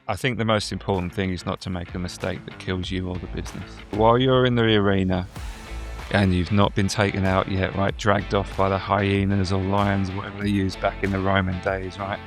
I think the most important thing is not to make a mistake that kills you or the business. While you're in the arena and you've not been taken out yet, right, dragged off by the hyenas or lions or whatever they used back in the Roman days, right?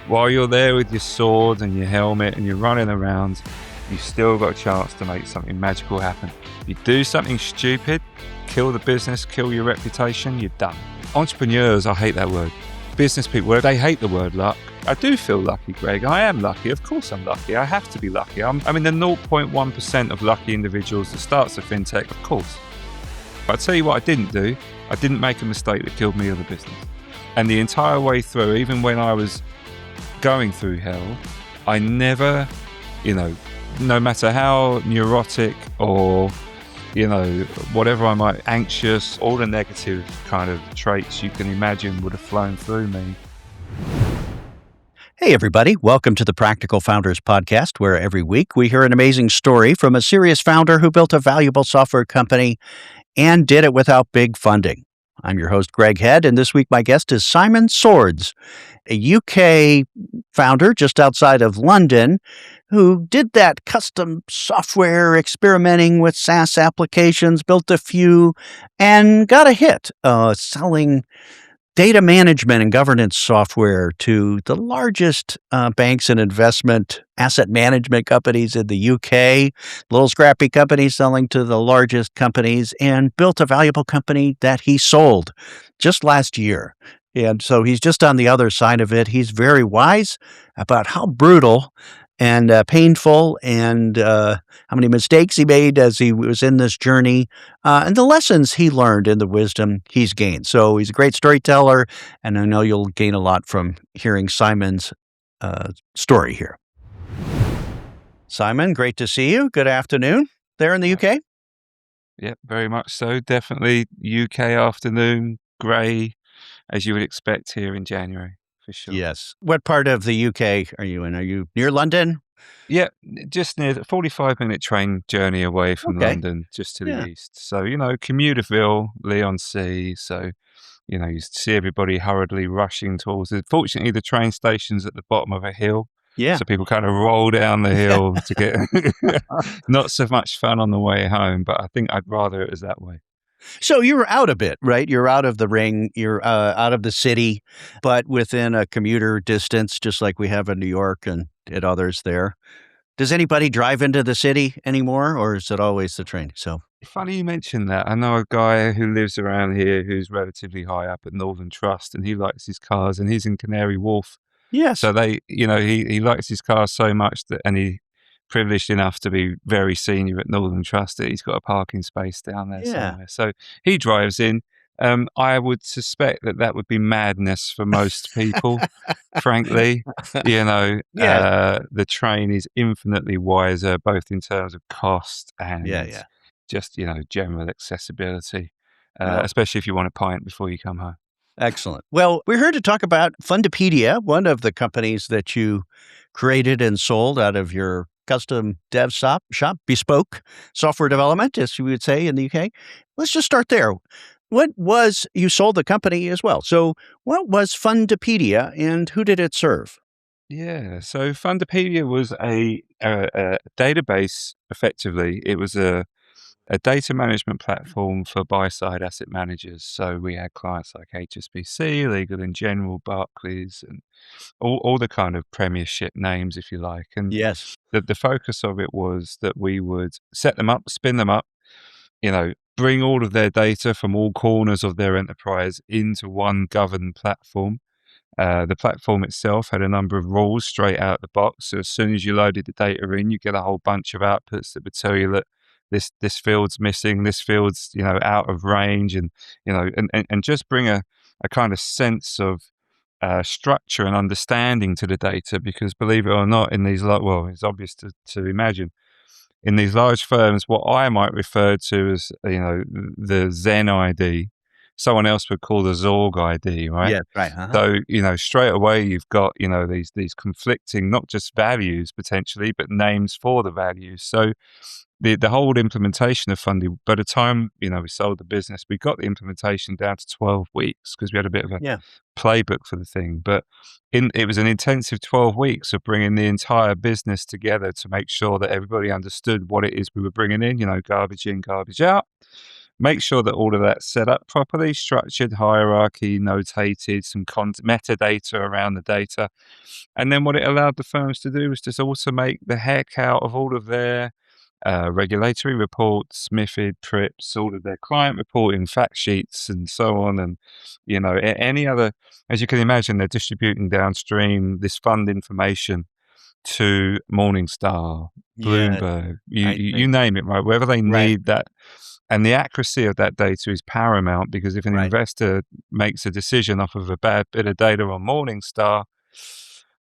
While you're there with your sword and your helmet and you're running around, you've still got a chance to make something magical happen. If you do something stupid, kill the business, kill your reputation, you're done. Entrepreneurs, I hate that word. Business people, they hate the word luck. I do feel lucky, Greg. I am lucky. Of course I'm lucky. I have to be lucky. I'm in the 0.1% of lucky individuals that starts a fintech, of course. But I'll tell you what I didn't do. I didn't make a mistake that killed me or the business. And the entire way through, even when I was going through hell, I never, no matter how neurotic or, whatever I might, anxious, all the negative kind of traits you can imagine would have flown through me. Hey, everybody. Welcome to the Practical Founders Podcast, where every week we hear an amazing story from a serious founder who built a valuable software company and did it without big funding. I'm your host, Greg Head, and this week my guest is Simon Swords, a UK founder just outside of London who did that custom software, experimenting with SaaS applications, built a few, and got a hit selling data management and governance software to the largest banks and investment asset management companies in the UK, little scrappy companies selling to the largest companies, and built a valuable company that he sold just last year. And so he's just on the other side of it. He's very wise about how brutal and painful and how many mistakes he made as he was in this journey and the lessons he learned and the wisdom he's gained. So he's a great storyteller, and I know you'll gain a lot from hearing Simon's story here. Simon, great to see you. Good afternoon there in the UK. Yeah, very much so. Definitely UK afternoon, grey, as you would expect here in January. For sure. Yes. What part of the UK are you in? Are you near London? Yeah, just near the 45-minute train journey away from London, just to the east. So, Commuterville, Leigh-on-Sea. So, you see everybody hurriedly rushing towards it. Fortunately, the train station's at the bottom of a hill. Yeah. So people kind of roll down the hill to get not so much fun on the way home, but I think I'd rather it was that way. So you were out a bit, right? You're out of the ring, you're out of the city, but within a commuter distance, just like we have in New York and at others there. Does anybody drive into the city anymore, or is it always the train? So funny you mentioned that. I know a guy who lives around here who's relatively high up at Northern Trust, and he likes his cars, and he's in Canary Wharf. Yes. So he likes his cars so much that, and he privileged enough to be very senior at Northern Trust that he's got a parking space down there somewhere. So he drives in. I would suspect that would be madness for most people, frankly. The train is infinitely wiser, both in terms of cost and just, general accessibility, especially if you want a pint before you come home. Excellent. Well, we're here to talk about Fundipedia, one of the companies that you created and sold out of your custom dev shop, bespoke software development, as you would say in the UK. Let's just start there. You sold the company as well. So what was Fundipedia and who did it serve? Yeah, so Fundipedia was a database, effectively. It was a data management platform for buy-side asset managers. So we had clients like HSBC, Legal & General, Barclays, and all the kind of premiership names, if you like. And yes, the focus of it was that we would set them up, spin them up, bring all of their data from all corners of their enterprise into one governed platform. The platform itself had a number of rules straight out the box. So as soon as you loaded the data in, you get a whole bunch of outputs that would tell you that this field's missing, this field's out of range, and and just bring a kind of sense of structure and understanding to the data. Because believe it or not, in these it's obvious to imagine. In these large firms, what I might refer to as, the Zen ID, someone else would call the Zorg ID, right? Yeah, right. Uh-huh. So, straight away you've got, these conflicting, not just values potentially, but names for the values. So the whole implementation of Fundy, by the time, we sold the business, we got the implementation down to 12 weeks because we had a bit of a Yeah. playbook for the thing. But it was an intensive 12 weeks of bringing the entire business together to make sure that everybody understood what it is we were bringing in, garbage in, garbage out. Make sure that all of that's set up properly, structured, hierarchy, notated, some metadata around the data. And then what it allowed the firms to do was just automate the heck out of all of their regulatory reports, MiFID, PRIPS, all of their client reporting, fact sheets, and so on. And, any other, as you can imagine, they're distributing downstream this fund information to Morningstar, Yeah. Bloomberg, you, Right. you Right. you name it, right? Wherever they Right. need that. And the accuracy of that data is paramount, because if an Right. investor makes a decision off of a bad bit of data on Morningstar,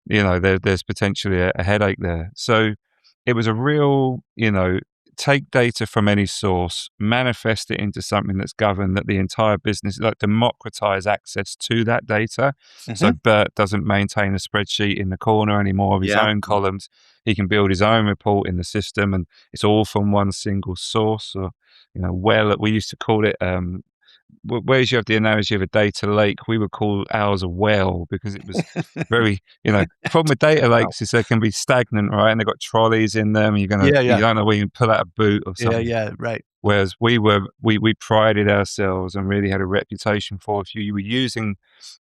there's potentially a headache there. So it was a real, take data from any source, manifest it into something that's governed, that the entire business, like, democratize access to that data. So Mhm. Bert doesn't maintain a spreadsheet in the corner anymore of his Yeah. own columns. He can build his own report in the system, and it's all from one single source. Or, well, we used to call it, whereas you have the analogy of a data lake, we would call ours a well, because it was very, problem with data Wow. lakes is they can be stagnant, right? And they've got trolleys in them. You Yeah. Yeah. don't know where you can pull out a boot or Yeah. something. Yeah. Right. Whereas we prided ourselves and really had a reputation for, if you were using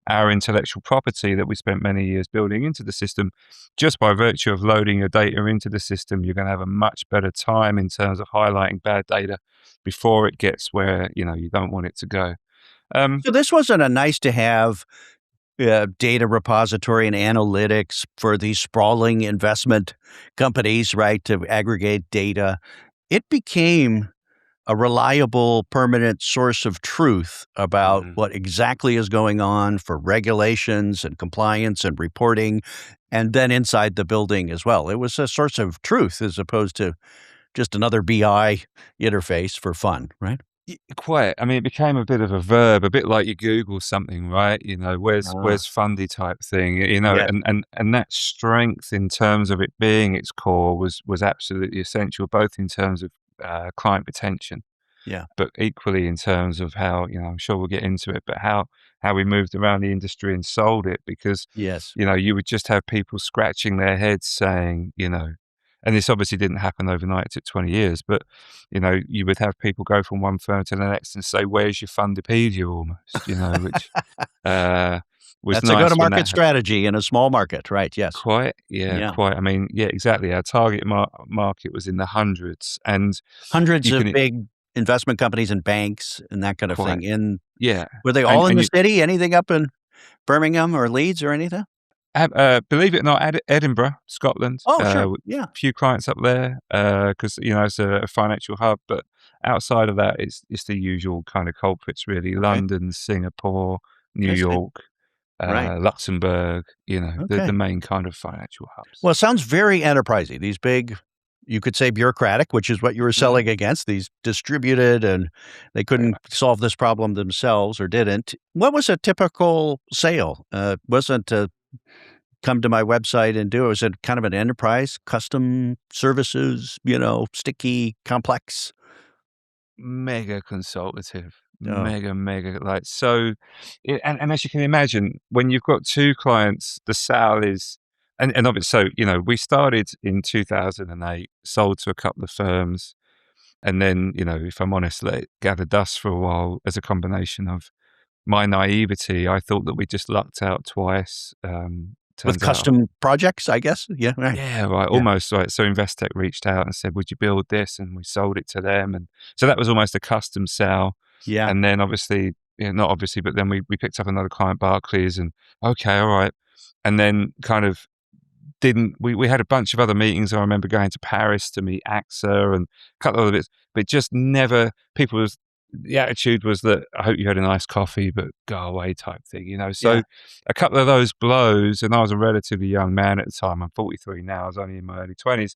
our intellectual property that we spent many years building into the system, just by virtue of loading your data into the system, you're going to have a much better time in terms of highlighting bad data before it gets where, you don't want it to go. So this wasn't a nice to have data repository and analytics for these sprawling investment companies, right, to aggregate data. It became a reliable, permanent source of truth about Mhm. what exactly is going on for regulations and compliance and reporting, and then inside the building as well. It was a source of truth as opposed to just another BI interface for fun, right? Quite. I mean, it became a bit of a verb, a bit like you Google something, right? Ah, Where's Fundy type thing, yes, and that strength in terms of it being its core was absolutely essential, both in terms of client retention, yeah, but equally in terms of how, I'm sure we'll get into it, but how we moved around the industry and sold it. Because, yes. you would just have people scratching their heads saying, and this obviously didn't happen overnight, it took 20 years, but, you would have people go from one firm to the next and say, "Where's your Fundipedia?" almost, which uh, was That's a nice when that go-to-market happened. strategy in a small market, right? Yes. Quite, yeah, Yeah. quite. I mean, yeah, exactly. Our target market was in the hundreds, and Hundreds you of can big investment companies and banks and that kind of quite, thing in yeah, were they and all in and the you city? Anything up in Birmingham or Leeds or anything? believe it or not, Edinburgh, Scotland, Oh, sure. Yeah. few clients up there, because, it's a financial hub. But outside of that, it's the usual kind of culprits, really. Okay. London, Singapore, New I see. York, Right. Luxembourg, the Okay. main kind of financial hubs. Well, it sounds very enterprisey. These big, you could say bureaucratic, which is what you were Mm, selling against, these distributed and they very couldn't much. solve this problem themselves or didn't. What was a typical sale? Wasn't come to my website and do it. Was it kind of an enterprise, custom services, sticky, complex? Mega consultative, Oh, mega, like, so and as you can imagine, when you've got two clients, the sale is, and of it, so, we started in 2008, sold to a couple of firms, and then, if I'm honest, let it gather dust for a while as a combination of my naivety. I thought that we just lucked out twice. with Turns out, custom projects, I guess? Yeah, right. yeah, right, Yeah. almost right. So Investec reached out and said, "Would you build this?" And we sold it to them, and so that was almost a custom sell. Yeah. And then obviously, not obviously, but then we picked up another client, Barclays, and okay, all right. And then kind of didn't we had a bunch of other meetings. I remember going to Paris to meet AXA and a couple of other bits, but just never, people was, the attitude was that, "I hope you had a nice coffee, but go away," type thing. Yeah. So a couple of those blows, and I was a relatively young man at the time. I'm 43 now. I was only in my early 20s,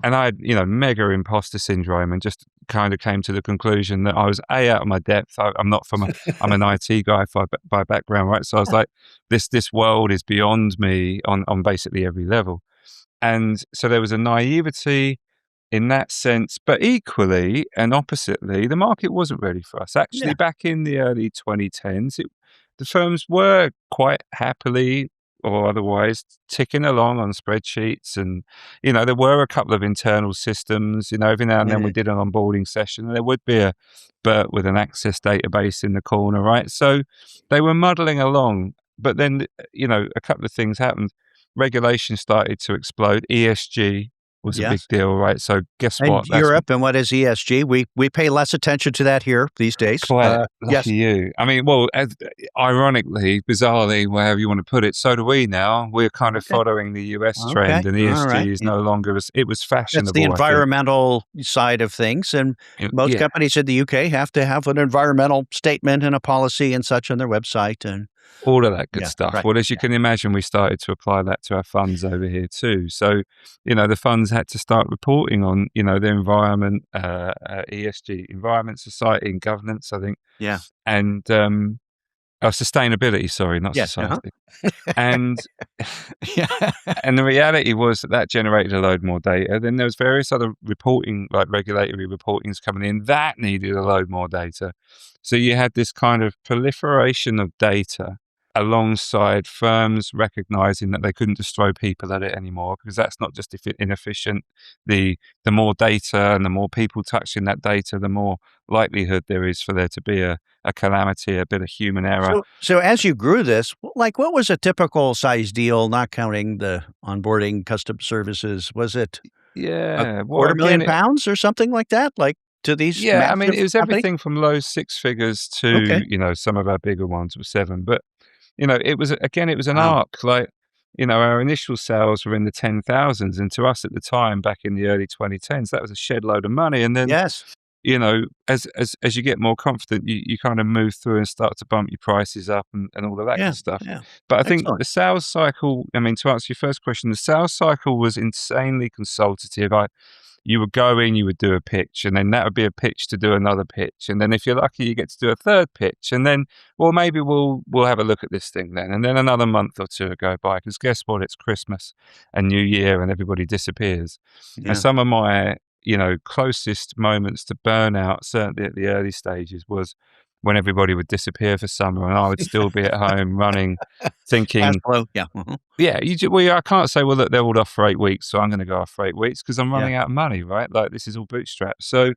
and I had, mega imposter syndrome, and just kind of came to the conclusion that I was out of my depth. I'm not from I'm an IT guy by background, right? So I was like, this world is beyond me on basically every level. And so there was a naivety, in that sense. But equally and oppositely, the market wasn't ready for us. Actually, Yeah. back in the early 2010s, the firms were quite happily or otherwise ticking along on spreadsheets. And, there were a couple of internal systems. Every now and then we Yeah. did an onboarding session and there would be a Bert with an access database in the corner, right? So they were muddling along. But then, a couple of things happened. Regulation started to explode. ESG was a big Yes. deal, right? So guess And what? That's Europe, and what is ESG? We pay less attention to that here these days. quite lucky Yes. you. I mean, well, ironically, bizarrely, wherever you want to put it, so do we now. We're kind of Okay. following the US Okay. trend, and All right. ESG is Yeah. no longer as it was That's the fashionable, I think. environmental side of things, and most Yeah, companies in the UK have to have an environmental statement and a policy and such on their website, and all of that good yeah, stuff. right. Well, as you Yeah. can imagine, we started to apply that to our funds over here too. So, the funds had to start reporting on, the environment, ESG, environment, society, and governance, I think, Yeah. and sustainability. Sorry, not Yes. Uh-huh. society. And Yeah. and the reality was that generated a load more data. Then there was various other reporting, like regulatory reportings coming in that needed a load more data. So you had this kind of proliferation of data alongside firms recognizing that they couldn't just throw people at it anymore because that's not just inefficient. The more data and the more people touching that data, the more likelihood there is for there to be a calamity, a bit of human error. So as you grew this, like, what was a typical size deal, not counting the onboarding custom services? Was it a Yeah. Well, quarter again, million pounds or something like that, like, to these yeah, I mean, massive it was companies? everything from low six figures to, Okay. some of our bigger ones were seven. But, it was an Wow. arc. Like, our initial sales were in the 10,000s. And to us at the time, back in the early 2010s, that was a shed load of money. And then, Yes. as you get more confident, you kind of move through and start to bump your prices up and all of that Yeah. good stuff. Yeah. But I think Excellent. the sales cycle, I mean, to answer your first question, the sales cycle was insanely consultative. You would go in, you would do a pitch, and then that would be a pitch to do another pitch. And then if you're lucky, you get to do a third pitch. And then, well, maybe we'll have a look at this thing then. And then another month or two will go by because guess what? It's Christmas and New Year and everybody disappears. And Yeah. some of my, closest moments to burnout, certainly at the early stages, was when everybody would disappear for summer and I would still be at home running, Cash thinking, flow. Yeah. Mhm. yeah, I can't say, well, look, they're all off for 8 weeks, so I'm going to go off for 8 weeks because I'm Yeah. running out of money, right? Like this is all bootstrapped. So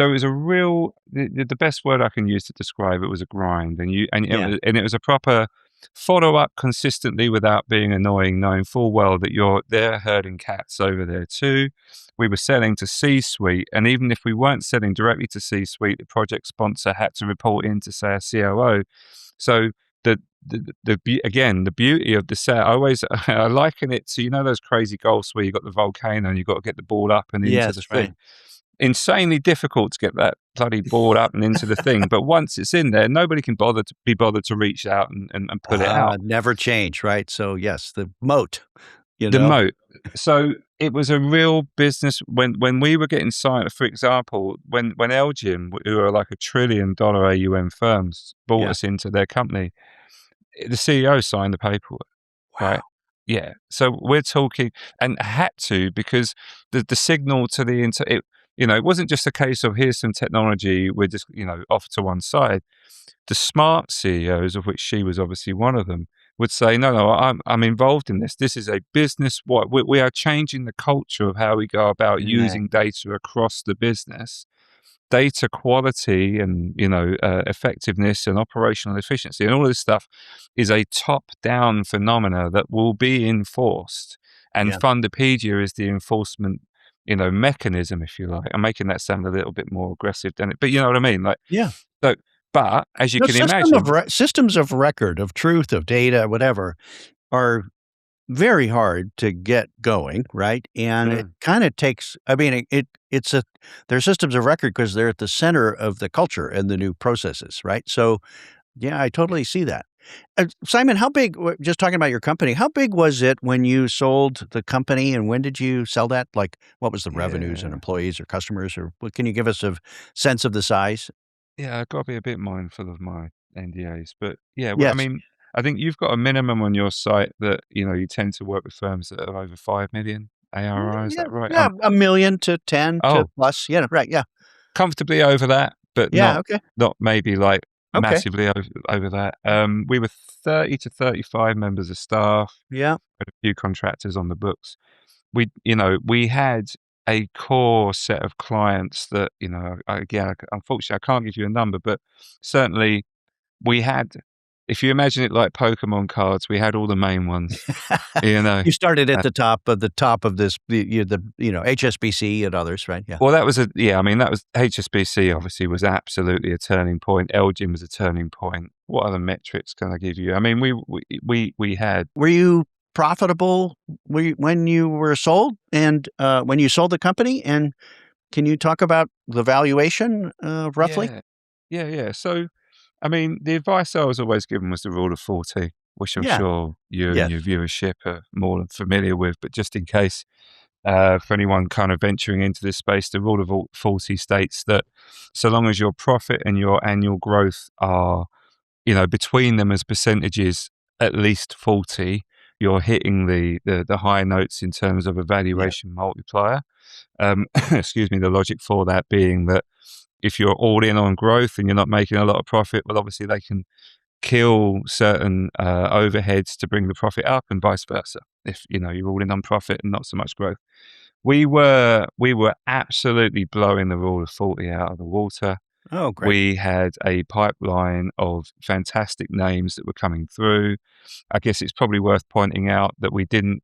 it was a real, the best word I can use to describe it was a grind, Yeah. and it was a proper follow up consistently without being annoying, knowing full well that they're herding cats over there too. We were selling to C-suite, and even if we weren't selling directly to C-suite, the project sponsor had to report in to say a COO. So again, the beauty of the set, I always I liken it to, those crazy golfs where you got the volcano and you got to get the ball up and into the Yes. Right. thing. Insanely difficult to get that bloody ball up and into the thing, but once it's in there, nobody can be bothered to reach out and pull it out. Never change, right? So, yes, the moat, you The know? moat. So it was a real business when we were getting signed. For example, when Elgin, who are like $1 trillion AUM firms, brought Yeah. us into their company, the CEO signed the paperwork. Wow. Right. Yeah. So we're talking and had to because the signal to the it wasn't just a case of here's some technology, we're just, off to one side. The smart CEOs, of which she was obviously one of them, would say, no, I'm involved in this. This is a business. We are changing the culture of how we go about Yeah. using data across the business. Data quality and effectiveness and operational efficiency and all this stuff is a top-down phenomena that will be enforced, and Yeah. Fundipedia is the enforcement mechanism, if you like. I'm making that sound a little bit more aggressive than it, but you know what I mean, like, Yeah. so, but as you No, can imagine, systems of record, of truth, of data, whatever, are very hard to get going, right? And it mm, kinda takes, I mean, it's a they're systems of record because 'cause they're at the center of the culture and the new processes, right? So, yeah, I totally see that. Simon, how big, just talking about your company, how big was it when you sold the company, and when did you sell that? Like, what was the revenues and yeah. employees or customers, or what can you give us a sense of the size? Yeah, I've got to be a bit mindful of my NDAs, but yeah, well, I Yes. mean, I think you've got a minimum on your site that, you tend to work with firms that are over 5 million. ARR, is that right? Yeah, a million to 10 to Oh, plus. Yeah, right. Yeah. comfortably over that, but Yeah. not Okay. not maybe like Okay. massively over that. We were 30 to 35 members of staff, Yeah. had a few contractors on the books. We had a core set of clients that, again, unfortunately, I can't give you a number, but certainly we had, if you imagine it like Pokemon cards, we had all the main ones, you know. You started at the top of this, HSBC and others, right? Yeah. Well, that was HSBC obviously was absolutely a turning point. Elgin was a turning point. What other metrics can I give you? I mean, we had, Were you profitable when you were sold and when you sold the company? And can you talk about the valuation roughly? yeah, yeah. So, I mean, the advice I was always given was the rule of 40, which I'm Yeah. sure you and Yes. your viewership are more than familiar with, but just in case, for anyone kind of venturing into this space, the rule of 40 states that so long as your profit and your annual growth are, between them as percentages, at least 40, you're hitting the high notes in terms of a Yeah. valuation multiplier. Excuse me, the logic for that being that if you're all in on growth and you're not making a lot of profit, well, obviously they can kill certain overheads to bring the profit up, and vice versa. If you're all in on profit and not so much growth, we were absolutely blowing the rule of 40 out of the water. Oh, great. We had a pipeline of fantastic names that were coming through. I guess it's probably worth pointing out that we didn't.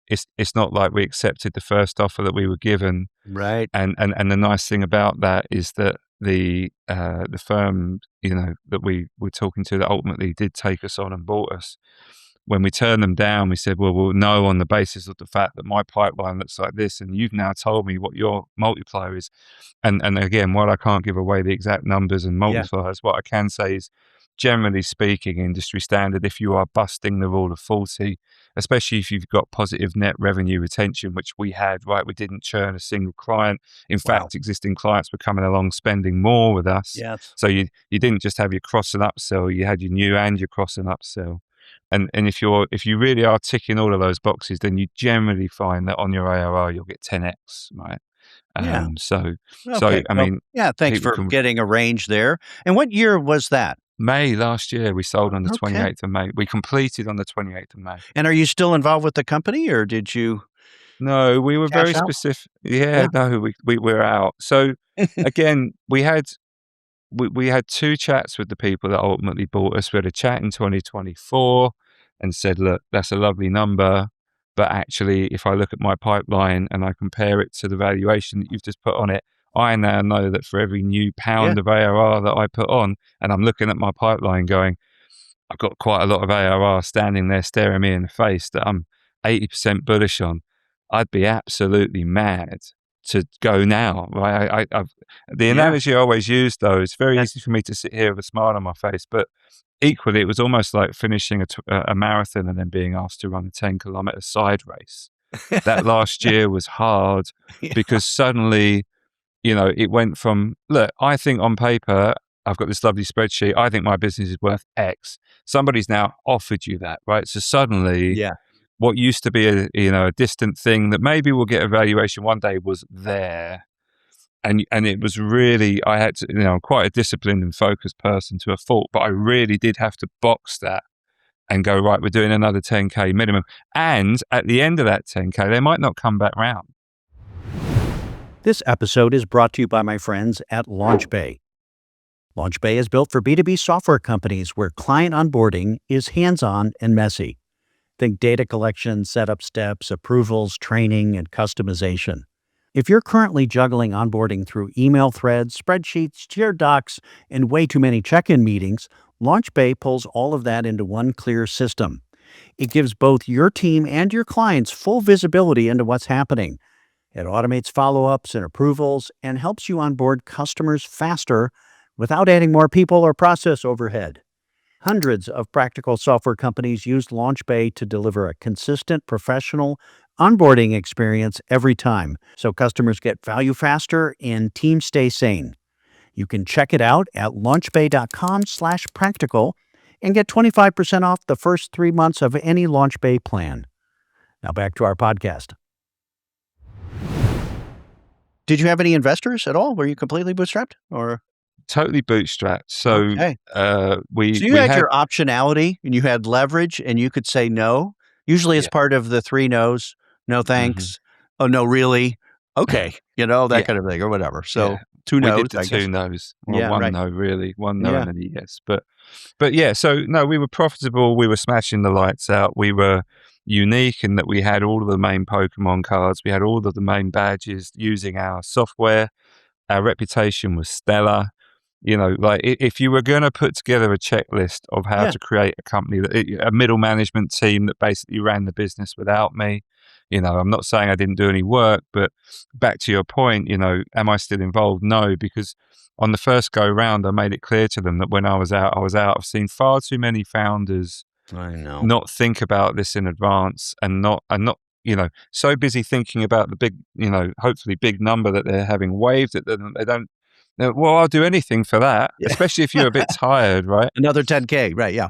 It's not like we accepted the first offer that we were given, Right. and the nice thing about that is that the firm that we were talking to that ultimately did take us on and bought us. When we turned them down, we said, "Well, we'll know on the basis of the fact that my pipeline looks like this, and you've now told me what your multiplier is." And again, while I can't give away the exact numbers and Yeah. multipliers, what I can say is, generally speaking, industry standard, if you are busting the rule of 40, especially if you've got positive net revenue retention, which we had, right? We didn't churn a single client. In Wow. fact, existing clients were coming along spending more with us. Yes. So you didn't just have your cross and upsell, you had your new and your cross and upsell. And if you really are ticking all of those boxes, then you generally find that on your ARR you'll get 10x, right? Yeah. So Okay. I Well, mean, yeah. Thanks people for can. getting a range there. And what year was that? May last year we sold on the Okay. 28th of May. We completed on the 28th of May. And are you still involved with the company, or did you No, we were very cash out? specific. Yeah, Yeah. no, we're out. So again, we had two chats with the people that ultimately bought us. We had a chat in 2024 and said, look, that's a lovely number, but actually, if I look at my pipeline and I compare it to the valuation that you've just put on it, I now know that for every new Yeah. pound of ARR that I put on, and I'm looking at my pipeline going, I've got quite a lot of ARR standing there staring me in the face that I'm 80% bullish on. I'd be absolutely mad to go now, right? The Yeah. analogy I always use, though, it's very Yeah. easy for me to sit here with a smile on my face, but equally, it was almost like finishing a marathon and then being asked to run a 10-kilometer side race. That last year was hard Yeah. because suddenly it went from, look, I think on paper, I've got this lovely spreadsheet. I think my business is worth X. Somebody's now offered you that, right? So suddenly Yeah. what used to be a distant thing that maybe we'll get a valuation one day was there. And it was really, I had to, I'm quite a disciplined and focused person to a fault, but I really did have to box that and go, right, we're doing another 10K minimum. And at the end of that 10K, they might not come back round. This episode is brought to you by my friends at LaunchBay. LaunchBay is built for B2B software companies where client onboarding is hands-on and messy. Think data collection, setup steps, approvals, training, and customization. If you're currently juggling onboarding through email threads, spreadsheets, shared docs, and way too many check-in meetings, LaunchBay pulls all of that into one clear system. It gives both your team and your clients full visibility into what's happening. It automates follow-ups and approvals and helps you onboard customers faster without adding more people or process overhead. Hundreds of practical software companies use LaunchBay to deliver a consistent, professional onboarding experience every time, so customers get value faster and teams stay sane. You can check it out at launchbay.com/practical and get 25% off the first 3 months of any LaunchBay plan. Now back to our podcast. Did you have any investors at all? Were you completely bootstrapped or? Totally bootstrapped. So Okay. So we you we had had your optionality and you had leverage and you could say no. Usually it's yeah. part of the 3 no's. No Hmm. thanks. Oh, no, really? Okay. That Yeah, kind of thing or whatever. yeah. So 2 We no's, did the I two guess. no's. Well, Yeah, one right. no really, one no Yeah. and then a yes. But yeah, so no, we were profitable. We were smashing the lights out. We were unique in that we had all of the main Pokemon cards. We had all of the main badges using our software. Our reputation was stellar. Like if you were going to put together a checklist of how Yeah. to create a company, a middle management team that basically ran the business without me, I'm not saying I didn't do any work, but back to your point, am I still involved? No, because on the first go round, I made it clear to them that when I was out, I was out. I've seen far too many founders I know. not think about this in advance and not so busy thinking about the big hopefully big number that they're having waved at them. They don't well, I'll do anything for that, Yeah. especially if you're a bit tired, right? Another 10K. Right. Yeah.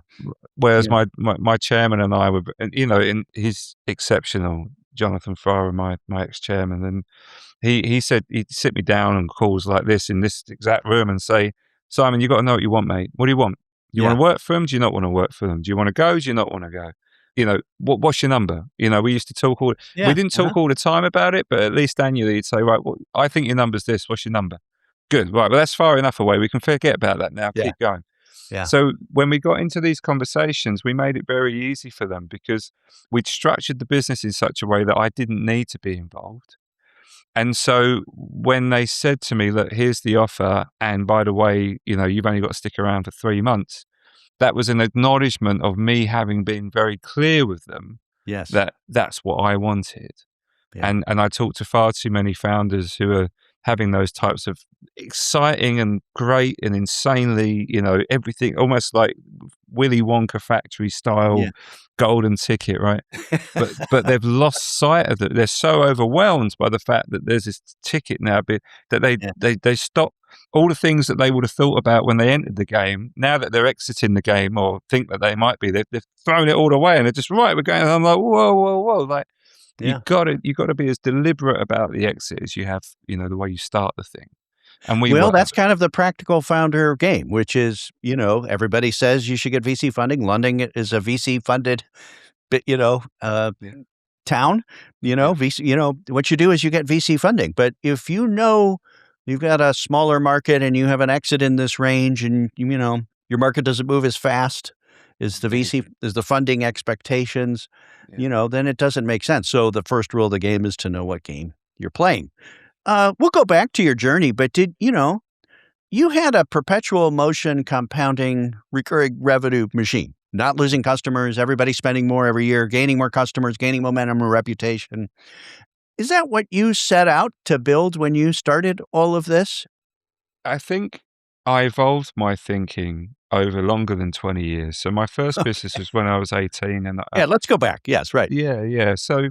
Whereas Yeah. my chairman and I were, and, in he's exceptional, Jonathan Farrar, my ex-chairman, and he said he'd sit me down on calls like this in this exact room and say, Simon, you got to know what you want, mate. What do you want? Do you want Yeah. to work for them? Do you not want to work for them? Do you want to go? Do you not want to go? What's your number? We used to talk we Yeah. didn't Uh-huh. talk all the time about it, but at least annually you'd say, right, well, I think your number's this. What's your number? Good. Right. Well, that's far enough away. We can forget about that now. Yeah. Keep going. Yeah. So when we got into these conversations, we made it very easy for them because we'd structured the business in such a way that I didn't need to be involved. And so when they said to me, look, here's the offer, and by the way, you've only got to stick around for 3 months, that was an acknowledgement of me having been very clear with them Yes. that that's what I wanted. Yeah. And I talk to far too many founders who are having those types of exciting and great and insanely, everything almost like Willy Wonka factory style Yeah. golden ticket, right? But they've lost sight of it. They're so overwhelmed by the fact that there's this ticket now that Yeah. they stop all the things that they would have thought about when they entered the game. Now that they're exiting the game or think that they might be, they've thrown it all away and they're just right. We're going. And I'm like, whoa, like Yeah. you got to be as deliberate about the exit as you have, the way you start the thing. And we Well, were. that's kind of the practical founder game, which is, everybody says you should get VC funding. London is a VC funded, Yeah, town. yeah, VC. What you do is you get VC funding. But if you've got a smaller market and you have an exit in this range, and your market doesn't move as fast as the funding expectations, yeah. then it doesn't make sense. So the first rule of the game is to know what game you're playing. We'll go back to your journey, but you had a perpetual motion compounding recurring revenue machine, not losing customers, everybody spending more every year, gaining more customers, gaining momentum and reputation. Is that what you set out to build when you started all of this? I think I evolved my thinking over longer than 20 years. So my first business was when I was 18, and Yeah, let's go back. Yes, right. yeah. So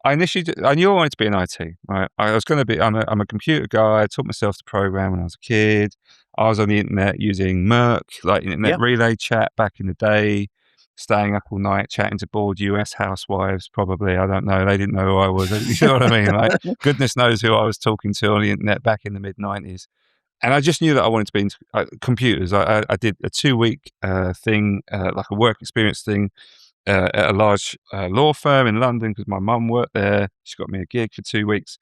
I knew I wanted to be in IT. Right, I was going to be. I'm a computer guy. I taught myself to program when I was a kid. I was on the internet using Merc, like internet Yeah. relay chat back in the day, staying up all night chatting to bored US housewives. Probably, I don't know. They didn't know who I was. You know what I mean? Like goodness knows who I was talking to on the internet back in the mid-90s. And I just knew that I wanted to be into computers. I did a 2-week thing, like a work experience thing at a large law firm in London because my mum worked there. She got me a gig for 2 weeks.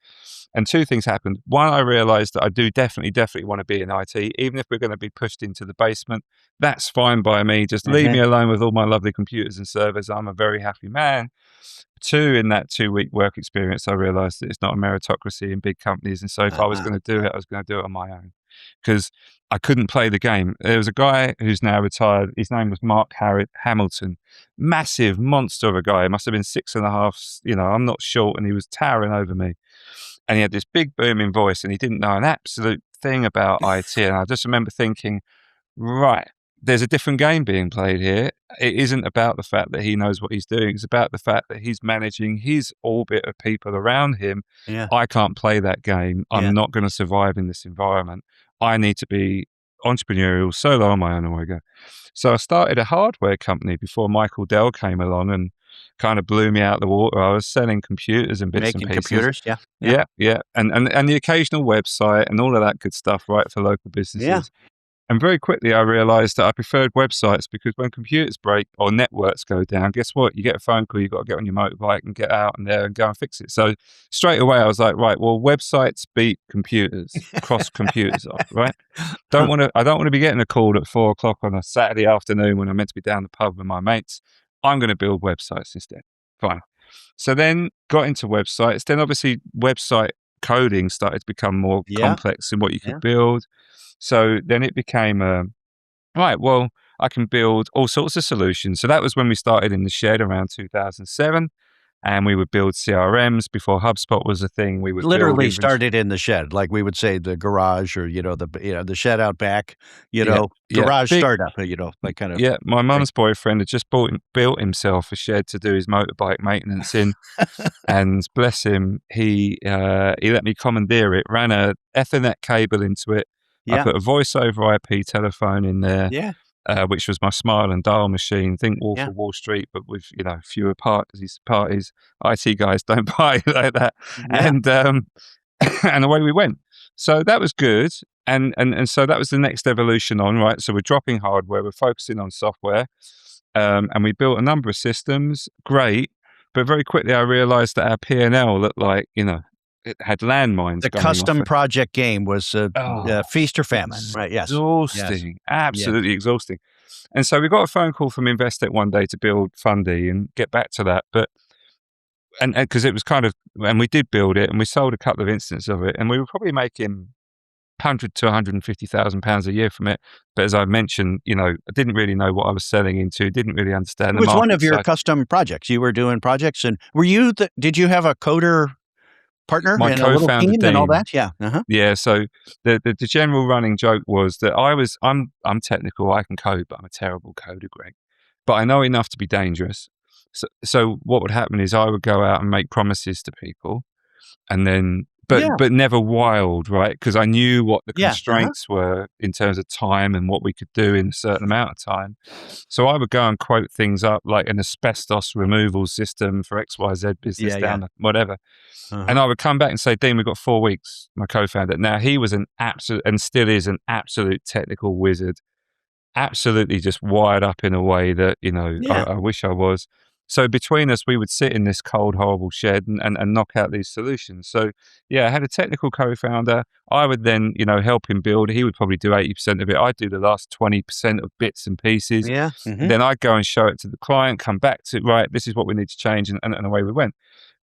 And two things happened. One, I realized that I do definitely want to be in IT, even if we're going to be pushed into the basement. That's fine by me. Just leave Uh-huh. me alone with all my lovely computers and servers. I'm a very happy man. Two, in that 2-week work experience, I realized that it's not a meritocracy in big companies. And so if I was Uh-huh. going to do it, I was going to do it on my own because I couldn't play the game. There was a guy who's now retired. His name was Mark Hamilton. Massive monster of a guy. He must have been 6.5. I'm not short, and he was towering over me. And he had this big booming voice, and he didn't know an absolute thing about IT. And I just remember thinking, right, there's a different game being played here. It isn't about the fact that he knows what he's doing. It's about the fact that he's managing his orbit of people around him. Yeah. I can't play that game. Yeah. I'm not going to survive in this environment. I need to be entrepreneurial, solo on my own, away go. So I started a hardware company before Michael Dell came along, and kind of blew me out the water. I was selling computers and bits and Making pieces. computers. Yeah. Yeah. And the occasional website and all of that good stuff, right, for local businesses. And very quickly, I realized that I preferred websites because when computers break or networks go down, guess what? You get a phone call, you've got to get on your motorbike and get out and there and go and fix it. So straight away, I was like, right, well, websites beat computers, cross computers off, right? I don't want to be getting a call at 4 o'clock on a Saturday afternoon when I'm meant to be down the pub with my mates. I'm going to build websites instead. Fine. So then got into websites. Then obviously website coding started to become more complex in what you could build. So then it became, right, well, I can build all sorts of solutions. So that was when we started in the shed around 2007. And we would build CRMs before HubSpot was a thing. We would Literally build started in the shed, like we would say the garage or, the shed out back, Yeah, garage big, startup, like kind of yeah. My thing. mum's boyfriend had just built himself a shed to do his motorbike maintenance in. And bless him, he let me commandeer it, ran a Ethernet cable into it. I put a voice over IP telephone in there, which was my smile and dial machine. Think Wolf of Wall Street, but with fewer parties. IT guys don't party like that, and and away we went. So that was good, and so that was the next evolution on, right? So we're dropping hardware, we're focusing on software, and we built a number of systems. Great. But very quickly, I realized that our P&L looked like, it had landmines The going off custom it. project game was feast or famine, right? Yes. Exhausting. Absolutely exhausting. And so we got a phone call from Investec one day to build Fundy and get back to that. But, and because it was and we did build it and we sold a couple of instances of it and we were probably making £100,000 to £150,000 a year from it. But as I mentioned, I didn't really know what I was selling into, didn't really understand the market. It was one of your custom projects. You were doing projects, and did you have a coder partner My and a little co-founder, team and all Dean. that? Yeah. Uh-huh. Yeah. So the general running joke was that I'm technical, I can code, but I'm a terrible coder, Greg. But I know enough to be dangerous. So what would happen is I would go out and make promises to people, and then but never wild, right? Because I knew what the constraints were in terms of time and what we could do in a certain amount of time. So I would go and quote things up like an asbestos removal system for XYZ business whatever. And I would come back and say, Dean, we've got 4 weeks, my co-founder. Now, he was an absolute, and still is an absolute technical wizard, absolutely just wired up in a way that, I wish I was. So between us, we would sit in this cold, horrible shed and knock out these solutions. So, I had a technical co-founder. I would then, help him build. He would probably do 80% of it. I'd do the last 20% of bits and pieces. Yeah. Then I'd go and show it to the client, come back to, right, this is what we need to change, and away we went.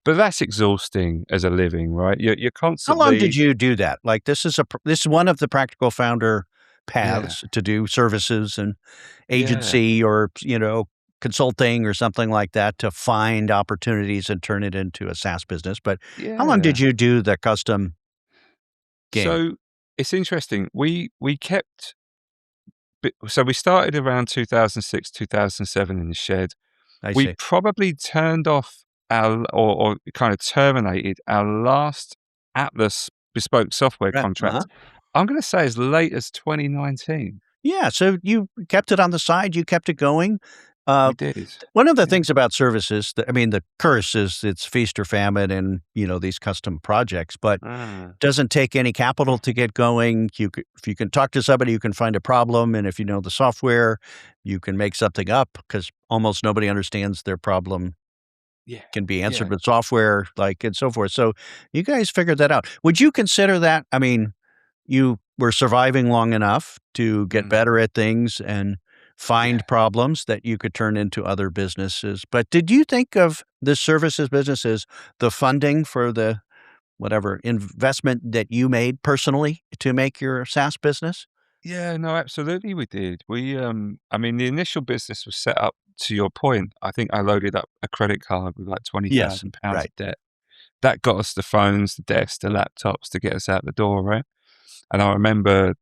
But that's exhausting as a living, right? You're constantly. How long did you do that? Like this is one of the practical founder paths to do services and agency or consulting or something like that to find opportunities and turn it into a SaaS business. But how long did you do the custom game? So it's interesting. We kept. So we started around 2006, 2007 in the shed. We probably turned off or kind of terminated our last Atlas bespoke software contract. I'm going to say as late as 2019. Yeah, so you kept it on the side, you kept it going. We did. One of the things about services, the curse is it's feast or famine and, these custom projects, but doesn't take any capital to get going. If you can talk to somebody, you can find a problem. And if you know the software, you can make something up because almost nobody understands their problem. Can be answered with software, and so forth. So you guys figured that out. Would you consider that? I mean, you were surviving long enough to get better at things and find problems that you could turn into other businesses. But did you think of the services business as the funding for the whatever investment that you made personally to make your SaaS business? Yeah, no, absolutely we did. We, the initial business was set up, to your point, I think I loaded up a credit card with like £20,000 of debt. That got us the phones, the desks, the laptops to get us out the door, right? And I remember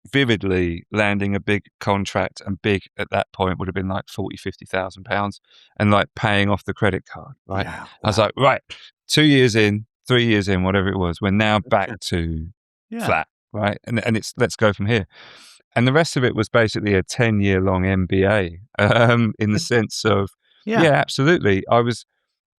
vividly landing a big contract, and big at that point would have been like £40,000-50,000, and like paying off the credit card, right? Yeah, wow. I was like, right, 2 years in, 3 years in, whatever it was, we're now back to flat, right? And it's let's go from here. And the rest of it was basically a 10-year-long MBA, in the sense of Yeah. Yeah, absolutely. I was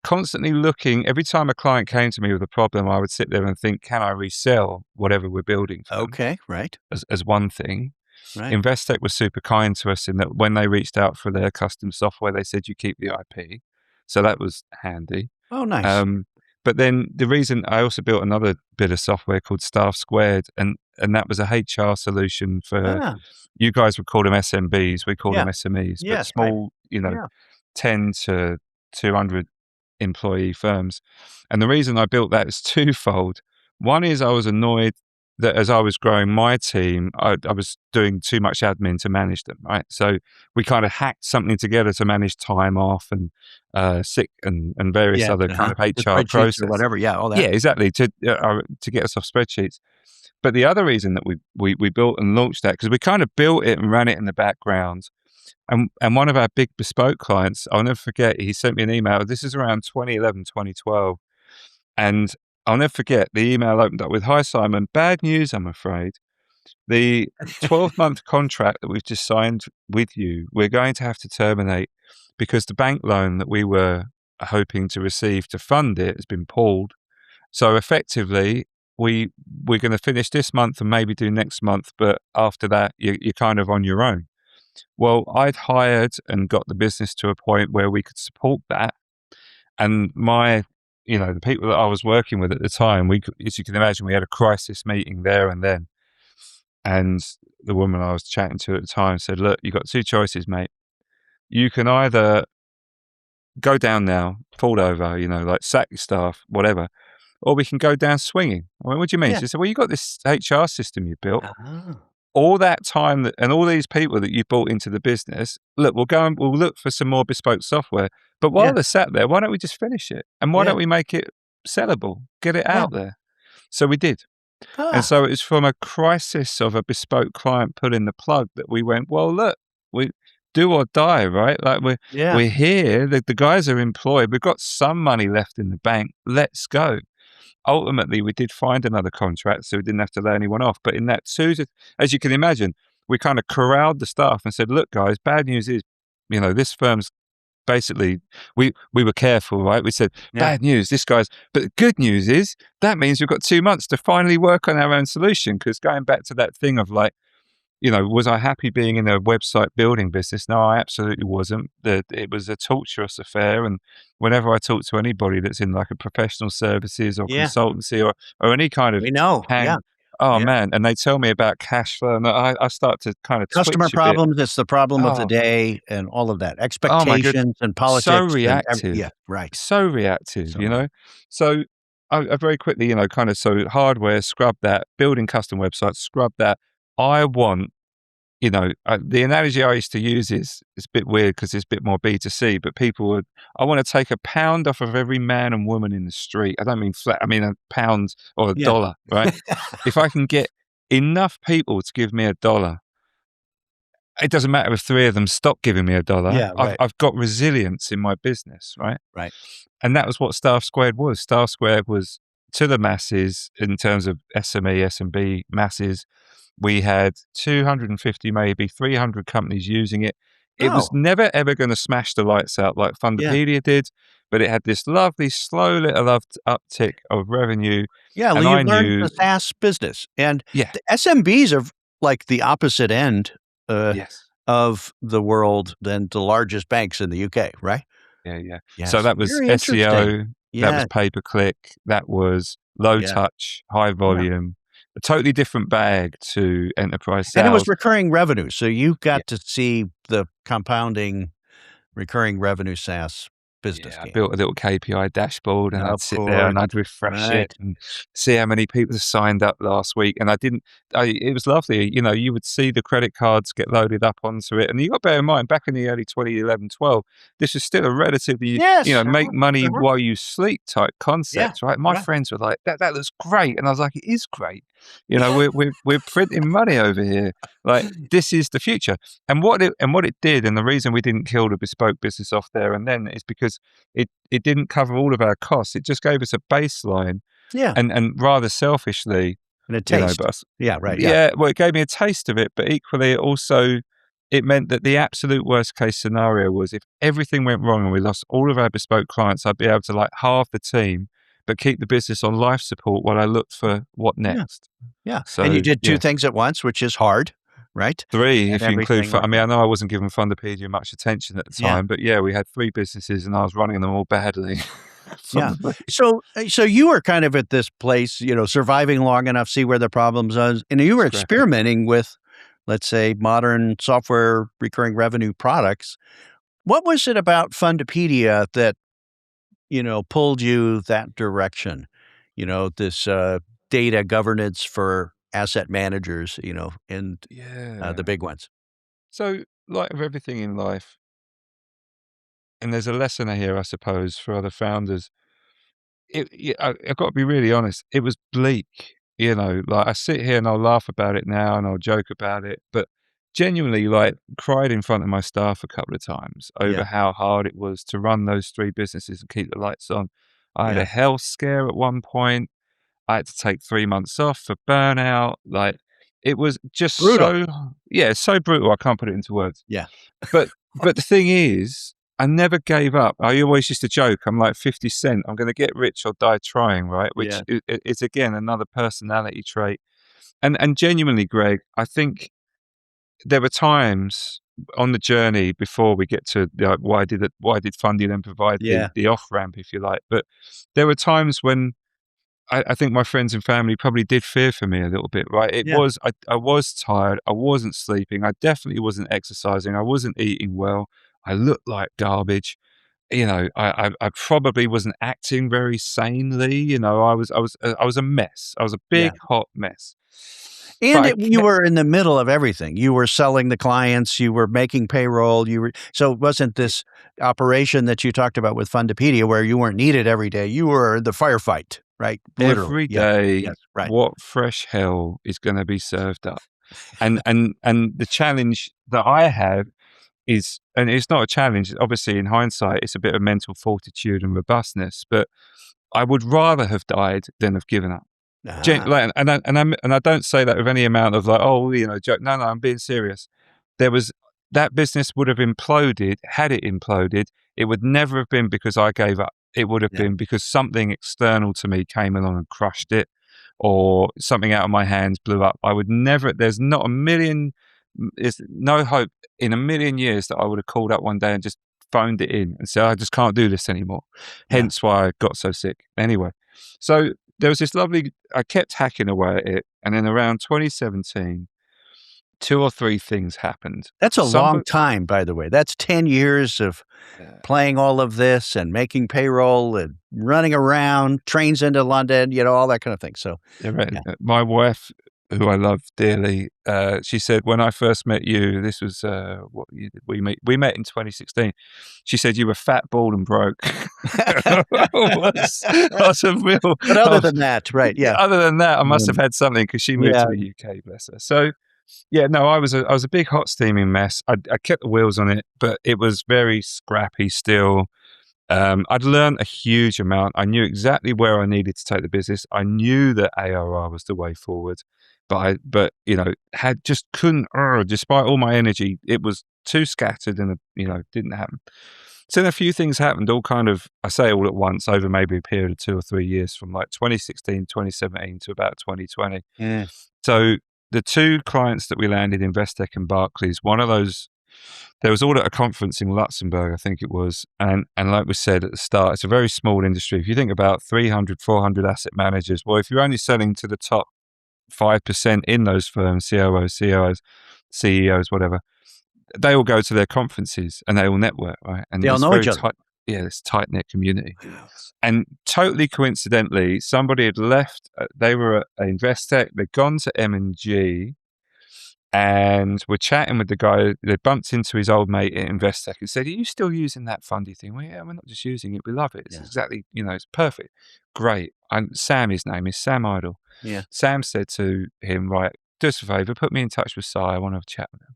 constantly looking. Every time a client came to me with a problem, I would sit there and think, can I resell whatever we're building for them Okay. Right. as one thing. Right. Investec was super kind to us in that when they reached out for their custom software, they said you keep the IP. So that was handy. Oh, nice. Um, but then the reason I also built another bit of software called Staff Squared, and that was a HR solution for, Ah, you guys would call them SMBs, we call yeah. them SMEs, but Yes. Right. small, Yeah. 10 to 200 employee firms. And the reason I built that is twofold. One is I was annoyed that as I was growing my team, I was doing too much admin to manage them, right? So we kind of hacked something together to manage time off and sick and various Yes. other kind of The HR spreadsheets or process. whatever. Yeah. All Yeah, that. exactly, to get us off spreadsheets. But the other reason that we built and launched that, because we kind of built it and ran it in the background. And one of our big bespoke clients, I'll never forget, he sent me an email. This is around 2011, 2012. And I'll never forget, the email opened up with, "Hi, Simon, bad news, I'm afraid. The 12-month contract that we've just signed with you, we're going to have to terminate because the bank loan that we were hoping to receive to fund it has been pulled. So effectively, we're going to finish this month and maybe do next month, but after that, you're kind of on your own." Well, I'd hired and got the business to a point where we could support that. And the people that I was working with at the time, as you can imagine, we had a crisis meeting there and then. And the woman I was chatting to at the time said, "Look, you've got two choices, mate. You can either go down now, fall over, like sack your staff, whatever, or we can go down swinging." I went, "What do you mean?" Yeah. She said, "Well, you've got this HR system you built. Ah, All that time and all these people that you brought into the business, look, we'll look for some more bespoke software. But yeah. while they're sat there, why don't we just finish it? And why Yeah. don't we make it sellable? Get it Yeah. out there." So we did. And Ah, so it was from a crisis of a bespoke client pulling the plug that we went, well, look, we do or die, right? Like yeah. we're here. The guys are employed. We've got some money left in the bank. Let's go. Ultimately, we did find another contract, so we didn't have to lay anyone off. But in that as you can imagine, we kind of corralled the staff and said, "Look, guys, bad news is, this firm's basically." We were careful, right? We said, Yeah. "Bad news, this guy's." But the good news is that means we've got 2 months to finally work on our own solution. Because going back to that thing of like, was I happy being in a website building business? No, I absolutely wasn't. It was a torturous affair. And whenever I talk to anybody that's in like a professional services or Yeah. consultancy or any kind of We know. Yeah. oh Yeah. man, and they tell me about cash flow, and I start to kind of Customer twitch a bit. problems, it's the problem of the Oh, day and all of that. oh my good, Expectations and so politics and reactive, yeah, right. so reactive, So right. So I very quickly, kind of, so hardware, scrub that, building custom websites, scrub that. I want the analogy I used to use is, it's a bit weird because it's a bit more B2C, but I want to take a pound off of every man and woman in the street. I don't mean flat, I mean a pound or a Yeah. dollar, right? If I can get enough people to give me $1, it doesn't matter if three of them stop giving me $1. Yeah, I've, right, I've got resilience in my business, right? right. And that was what Staff Squared was. Staff Squared was to the masses in terms of SME, SMB masses. We had 250, maybe 300 companies using it. It was Oh, never ever going to smash the lights out like yeah. Fundipedia did, but it had this lovely, slow little uptick of revenue. Yeah, well, And you I learned knew, the SaaS business, and yeah, the SMBs are like the opposite end, uh, yes. of the world than the largest banks in the UK, right? Yeah, yeah. So Yes, that was very interesting. SEO, that was Yes, pay-per-click, that was low yeah, touch, high yeah, volume, a totally different bag to enterprise and it was sales. recurring revenue, so you Yeah. got to see the compounding recurring revenue SaaS business Yeah, I game. built a little KPI dashboard and I'd Of sit there course, and I'd refresh it right. and see how many people signed up last week. And it was lovely. You would see the credit cards get loaded up onto it. And you got to bear in mind, back in the early 2011, 12, this was still a relatively, Yes, make money uh-huh, while you sleep type yeah, concept, right? My right. friends were like, that looks great. And I was like, it is great. We're printing money over here. Like, this is the future. And what it did, and the reason we didn't kill the bespoke business off there and then, is because it didn't cover all of our costs. It just gave us a baseline, Yeah, and rather selfishly, and a but taste. Yeah, right, yeah, yeah, well, it gave me a taste of it, but equally, it also it meant that the absolute worst case scenario was if everything went wrong and we lost all of our bespoke clients, I'd be able to halve the team, but keep the business on life support while I looked for what Yeah. next. Yeah. And you So did two yeah, things at once, which is hard, right? three And if you include. everything like I mean, that. I know I wasn't giving Fundipedia much attention at the Yeah. time, but yeah, we had 3 businesses and I was running them all badly. Yeah. From the- So you were kind of at this place, surviving long enough, see where the problems are, and you were Scrappy. experimenting with, let's say, modern software recurring revenue products. What was it about Fundipedia that, pulled you that direction? This data governance for asset managers, and the Yeah. big ones. So, like of everything in life, and there's a lesson here, I suppose, for other founders. I've got to be really honest. It was bleak, I sit here and I'll laugh about it now and I'll joke about it, but genuinely, cried in front of my staff a couple of times over Yeah. how hard it was to run those 3 businesses and keep the lights on. I had a Yeah. health scare at one point. I had to take 3 months off for burnout. It was just Brutal. so brutal. I can't put it into words. Yeah. But the thing is, I never gave up. I always used to joke, I'm like 50 Cent. I'm going to get rich or die trying, right? Which Yeah. is again another personality trait. And genuinely, Greg, I think there were times on the journey before we get to why did funding then provide Yeah. the off ramp, if you like. But there were times when I think my friends and family probably did fear for me a little bit, right? It Yeah. was I was tired. I wasn't sleeping. I definitely wasn't exercising. I wasn't eating well. I looked like garbage. I probably wasn't acting very sanely. I was a mess. I was a Yeah. big hot mess. But And I you kept were in the middle of everything. You were selling the clients, you were making payroll, so it wasn't this operation that you talked about with Fundipedia where you weren't needed every day. You were the firefight, right? Literally. every Yes. day. Yes. Right. What fresh hell is going to be served up? And the challenge that I have is, and it's not a challenge, obviously in hindsight, it's a bit of mental fortitude and robustness, but I would rather have died than have given up. Ah, And I don't say that with any amount of joke. No, I'm being serious. There was that business would have imploded. Had it imploded, it would never have been because I gave up. It would have yeah. been because something external to me came along and crushed it, or something out of my hands blew up. I would never. There's not a million. There's no hope in a million years that I would have called up one day and just phoned it in and said, I just can't do this anymore. Yeah. Hence why I got so sick. Anyway, so there was this lovely, I kept hacking away at it. And then around 2017, 2 or 3 things happened. That's a long Somebody, time, by the way. That's 10 years of playing all of this and making payroll and running around, trains into London, all that kind of thing. So, yeah. my wife, who I love dearly, she said, when I first met you, this was, we met in 2016. She said, you were fat, bald and broke. I was a real, But other than that, right, yeah. other than that, I must have had something because she moved Yeah. to the UK, bless her. So, yeah, no, I was a big hot steaming mess. I kept the wheels on it, but it was very scrappy still. I'd learned a huge amount. I knew exactly where I needed to take the business. I knew that ARR was the way forward, but had just couldn't. Despite all my energy, it was too scattered, and didn't happen. So then a few things happened, all kind of, I say all at once, over maybe a period of 2 or 3 years, from like 2016, 2017 to about 2020. Yeah. So the 2 clients that we landed, Investec and Barclays, one of those, there was all at a conference in Luxembourg, I think it was. And like we said at the start, it's a very small industry. If you think about 300, 400 asset managers, well, if you're only selling to the top 5% in those firms, CEOs, whatever, they all go to their conferences and they all network, right? And They all it's know very each other. tight. Yeah, it's tight-knit community. And totally coincidentally, somebody had left. They were at Investec. They'd gone to M&G and were chatting with the guy. They bumped into his old mate at Investec and said, are you still using that fundy thing? Well, yeah, we're not just using it. We love it. It's exactly, it's perfect. Great. And Sam, his name is Sam Idle. Yeah. Sam said to him, right, do us a favor, put me in touch with Si. I want to have a chat with him.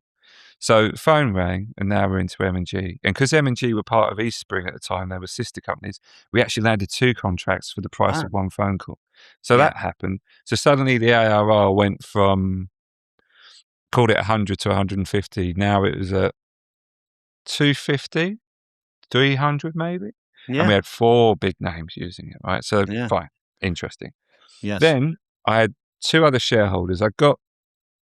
So the phone rang, and now we're into M&G. And because M&G were part of Eastspring at the time, they were sister companies, we actually landed 2 contracts for the price of 1 phone call. So that happened. So suddenly the ARR went from called it 100 to 150. Now it was at 250, 300 maybe. And Yeah. we had 4 big names using it, right? So Yeah. fine, interesting. Yes. Then I had 2 other shareholders. I got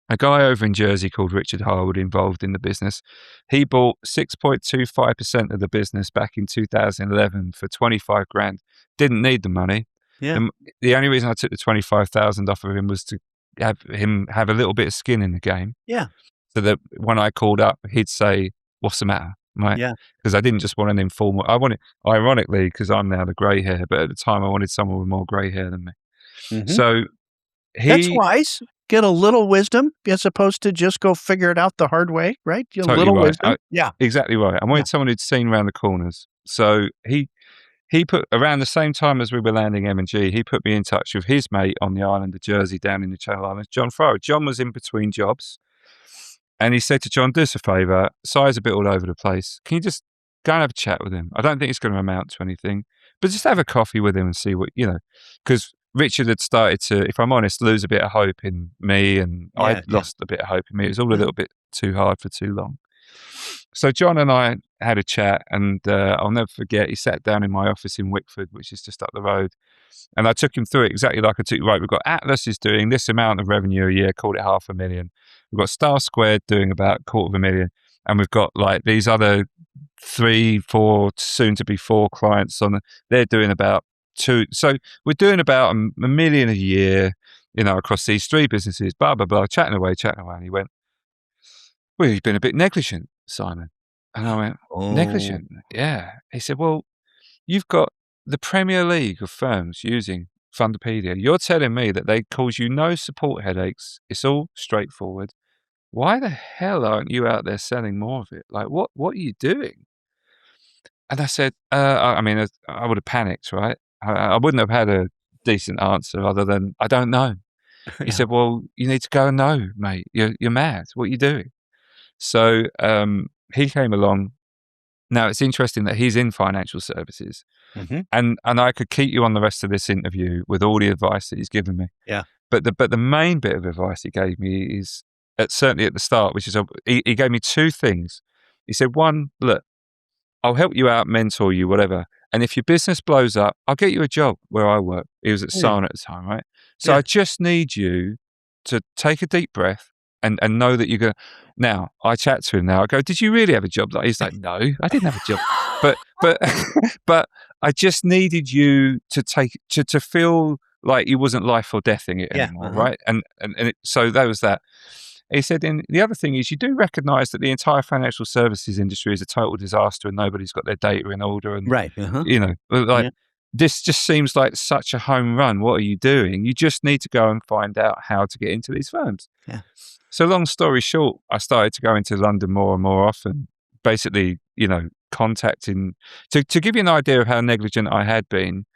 a guy over in Jersey called Richard Harwood involved in the business. He bought 6.25% of the business back in 2011 for 25 grand. Didn't need the money. Yeah. The only reason I took the 25,000 off of him was to have him have a little bit of skin in the game. Yeah. So that when I called up, he'd say, "What's the matter?" Right? Yeah. Because I didn't just want an informal. I wanted, ironically, because I'm now the grey hair, but at the time I wanted someone with more grey hair than me. Mhm. So That's he wise. Get a little wisdom as opposed to just go figure it out the hard way, right? A totally little right. wisdom. Yeah. Exactly right. I wanted Yeah. someone who'd seen around the corners. So he put, around the same time as we were landing M&G, he put me in touch with his mate on the island of Jersey down in the Channel Islands, John Farrow. John was in between jobs. And he said to John, do us a favour, Si's a bit all over the place. Can you just go and have a chat with him? I don't think it's going to amount to anything, but just have a coffee with him and see what, because Richard had started to, if I'm honest, lose a bit of hope in me, and Yeah. I'd lost a bit of hope in me. It was all a Yeah. little bit too hard for too long. So John and I had a chat, and I'll never forget, he sat down in my office in Wickford, which is just up the road. And I took him through it exactly like I took, right, we've got Atlas is doing this amount of revenue a year, called it 500,000. We've got Star Squared doing about 250,000. And we've got like these other 3, 4, soon to be 4 clients they're doing about 2. So we're doing about $1 million a year, across these 3 businesses, blah, blah, blah, chatting away. And he went, well, you've been a bit negligent, Simon. And I went, negligent? Yeah. He said, well, you've got the Premier League of firms using Fundipedia. You're telling me that they cause you no support headaches. It's all straightforward. Why the hell aren't you out there selling more of it? Like, what are you doing? And I said, I mean, I would have panicked, right? I wouldn't have had a decent answer other than, I don't know. He Yeah. said, well, you need to go and know, mate. You're mad. What are you doing? So he came along. Now, it's interesting that he's in financial services. Mhm. And I could keep you on the rest of this interview with all the advice that he's given me. Yeah. But the main bit of advice he gave me is, certainly at the start, which is, he gave me 2 things. He said, one, look, I'll help you out, mentor you, whatever. And if your business blows up, I'll get you a job where I work. He was at Yeah. Sarn at the time, right? So Yeah. I just need you to take a deep breath and know that you're going to. Now, I chat to him now. I go, did you really have a job? He's like, no, I didn't have a job. But but I just needed you to feel like you wasn't life or deathing it Yeah, anymore, right? And so that was that. He said, and the other thing is, you do recognise that the entire financial services industry is a total disaster, and nobody's got their data in order, and Right. like Yeah. this just seems like such a home run. What are you doing? You just need to go and find out how to get into these firms. Yeah. So long story short, I started to go into London more and more often, basically, contacting, to give you an idea of how negligent I had been.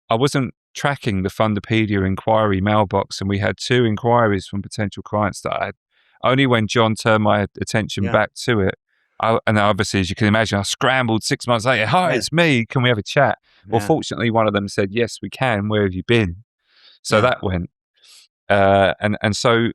I wasn't tracking the Fundipedia inquiry mailbox, and we had 2 inquiries from potential clients that I had. Only when John turned my attention Yeah. back to it, and obviously, as you can imagine, I scrambled 6 months later. Hi, Yeah. it's me. Can we have a chat? Well, Yeah. fortunately, one of them said, yes, we can. Where have you been? So Yeah. that went. And so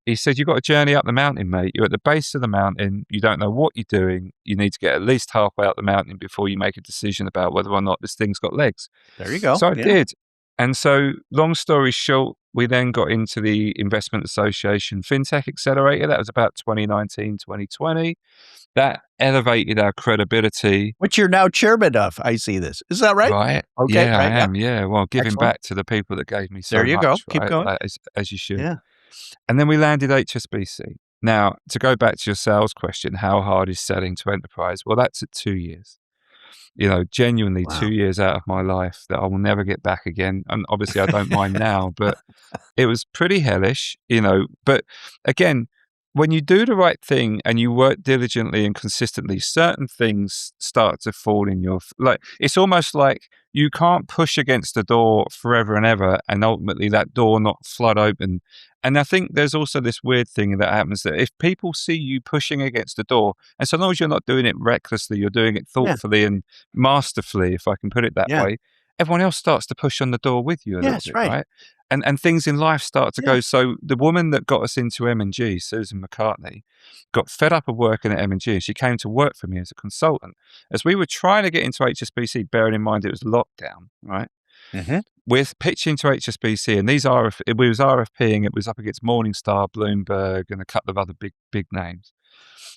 he said, you've got a journey up the mountain, mate. You're at the base of the mountain. You don't know what you're doing. You need to get at least halfway up the mountain before you make a decision about whether or not this thing's got legs. There you go. So I Yeah. did. And so, long story short, we then got into the Investment Association FinTech Accelerator. That was about 2019, 2020. That elevated our credibility. Which you're now chairman of. I see this. Is that right? Right? Okay. Yeah, Right. I am. Yeah. Well, giving Excellent. back to the people that gave me so There you much. go. Right? Keep going. Like, as you should. Yeah. And then we landed HSBC. Now, to go back to your sales question, how hard is selling to enterprise? Well, that's at 2 years. Genuinely Wow. 2 years out of my life that I will never get back again. And obviously I don't mind now, but it was pretty hellish, But again, when you do the right thing and you work diligently and consistently, certain things start to fall in your, it's almost like you can't push against the door forever and ever, and ultimately that door not flood open. And I think there's also this weird thing that happens, that if people see you pushing against the door, and so long as you're not doing it recklessly, you're doing it thoughtfully and masterfully, if I can put it that Yeah. way, everyone else starts to push on the door with you a little Yes. bit, Right. right? and things in life start to Yeah. go. So the woman that got us into M&G, Susan McCartney, got fed up of working at M&G, and she came to work for me as a consultant. As we were trying to get into HSBC, bearing in mind it was lockdown, right? Mm-hmm. We're pitching to HSBC, and we was RFPing. It was up against Morningstar, Bloomberg, and a couple of other big names.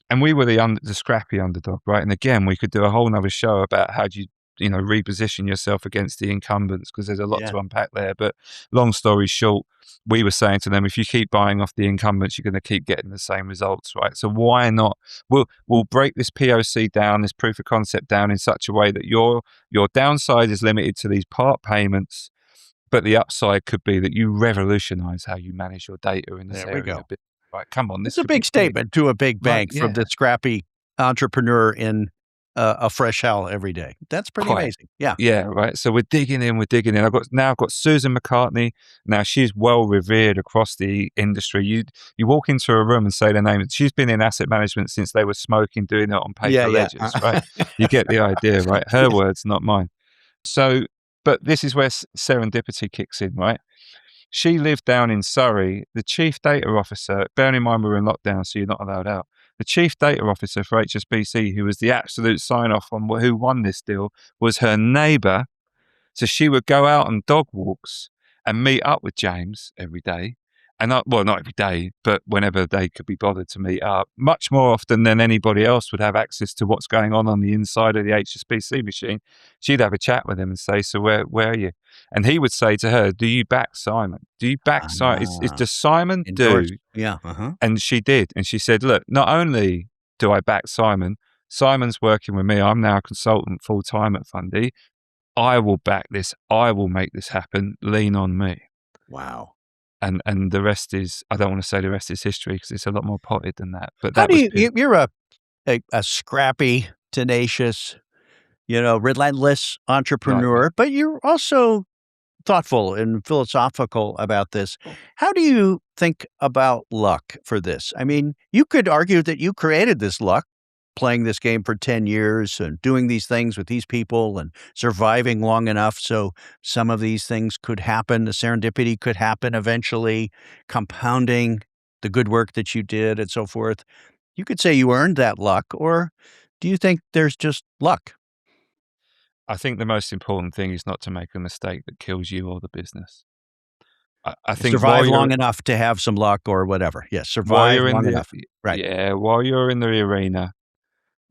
And we were the scrappy underdog, right? And again, we could do a whole nother show about how do you know, reposition yourself against the incumbents, because there's a lot Yeah. to unpack there. But long story short, we were saying to them, if you keep buying off the incumbents, you're going to keep getting the same results, right? So why not? We'll break this POC down, this proof of concept down, in such a way that your downside is limited to these part payments, but the upside could be that you revolutionize how you manage your data in this There we area. go. Right, come on, this It's a could be big statement to a big Right, bank from yeah. the scrappy entrepreneur in a fresh hell every day. That's pretty Quite. amazing. Yeah. Yeah, right. So we're digging in. I've got Susan McCartney. Now she's well revered across the industry. You walk into a room and say the name. She's been in asset management since they were smoking, doing it on paper Yeah. ledgers, right? You get the idea, right? Her words, not mine. So, but this is where serendipity kicks in, right? She lived down in Surrey. The chief data officer, bearing in mind we were in lockdown, so you're not allowed out. The chief data officer for HSBC, who was the absolute sign off on who won this deal, was her neighbour. So she would go out on dog walks and meet up with James every day. And well, not every day, but whenever they could be bothered to meet up, much more often than anybody else would have access to what's going on the inside of the HSBC machine. She'd have a chat with him and say, so where are you? And he would say to her, do you back Simon? Do you back Simon? Does Simon Endorsed. do? Yeah. Uh-huh. And she did. And she said, look, not only do I back Simon, Simon's working with me. I'm now a consultant full time at Fundy. I will back this. I will make this happen. Lean on me. Wow. And the rest is, I don't want to say the rest is history, because it's a lot more potted than that. But How that do was you're a scrappy, tenacious, relentless entrepreneur, right. but you're also thoughtful and philosophical about this. How do you think about luck for this? I mean, you could argue that you created this luck, playing this game for 10 years and doing these things with these people and surviving long enough so some of these things could happen. The serendipity could happen eventually, compounding the good work that you did and so forth. You could say you earned that luck, or do you think there's just luck? I think the most important thing is not to make a mistake that kills you or the business. I think Survive long enough to have some luck or whatever. Yes, while survive you're in long the enough. Right. yeah, while you're in the arena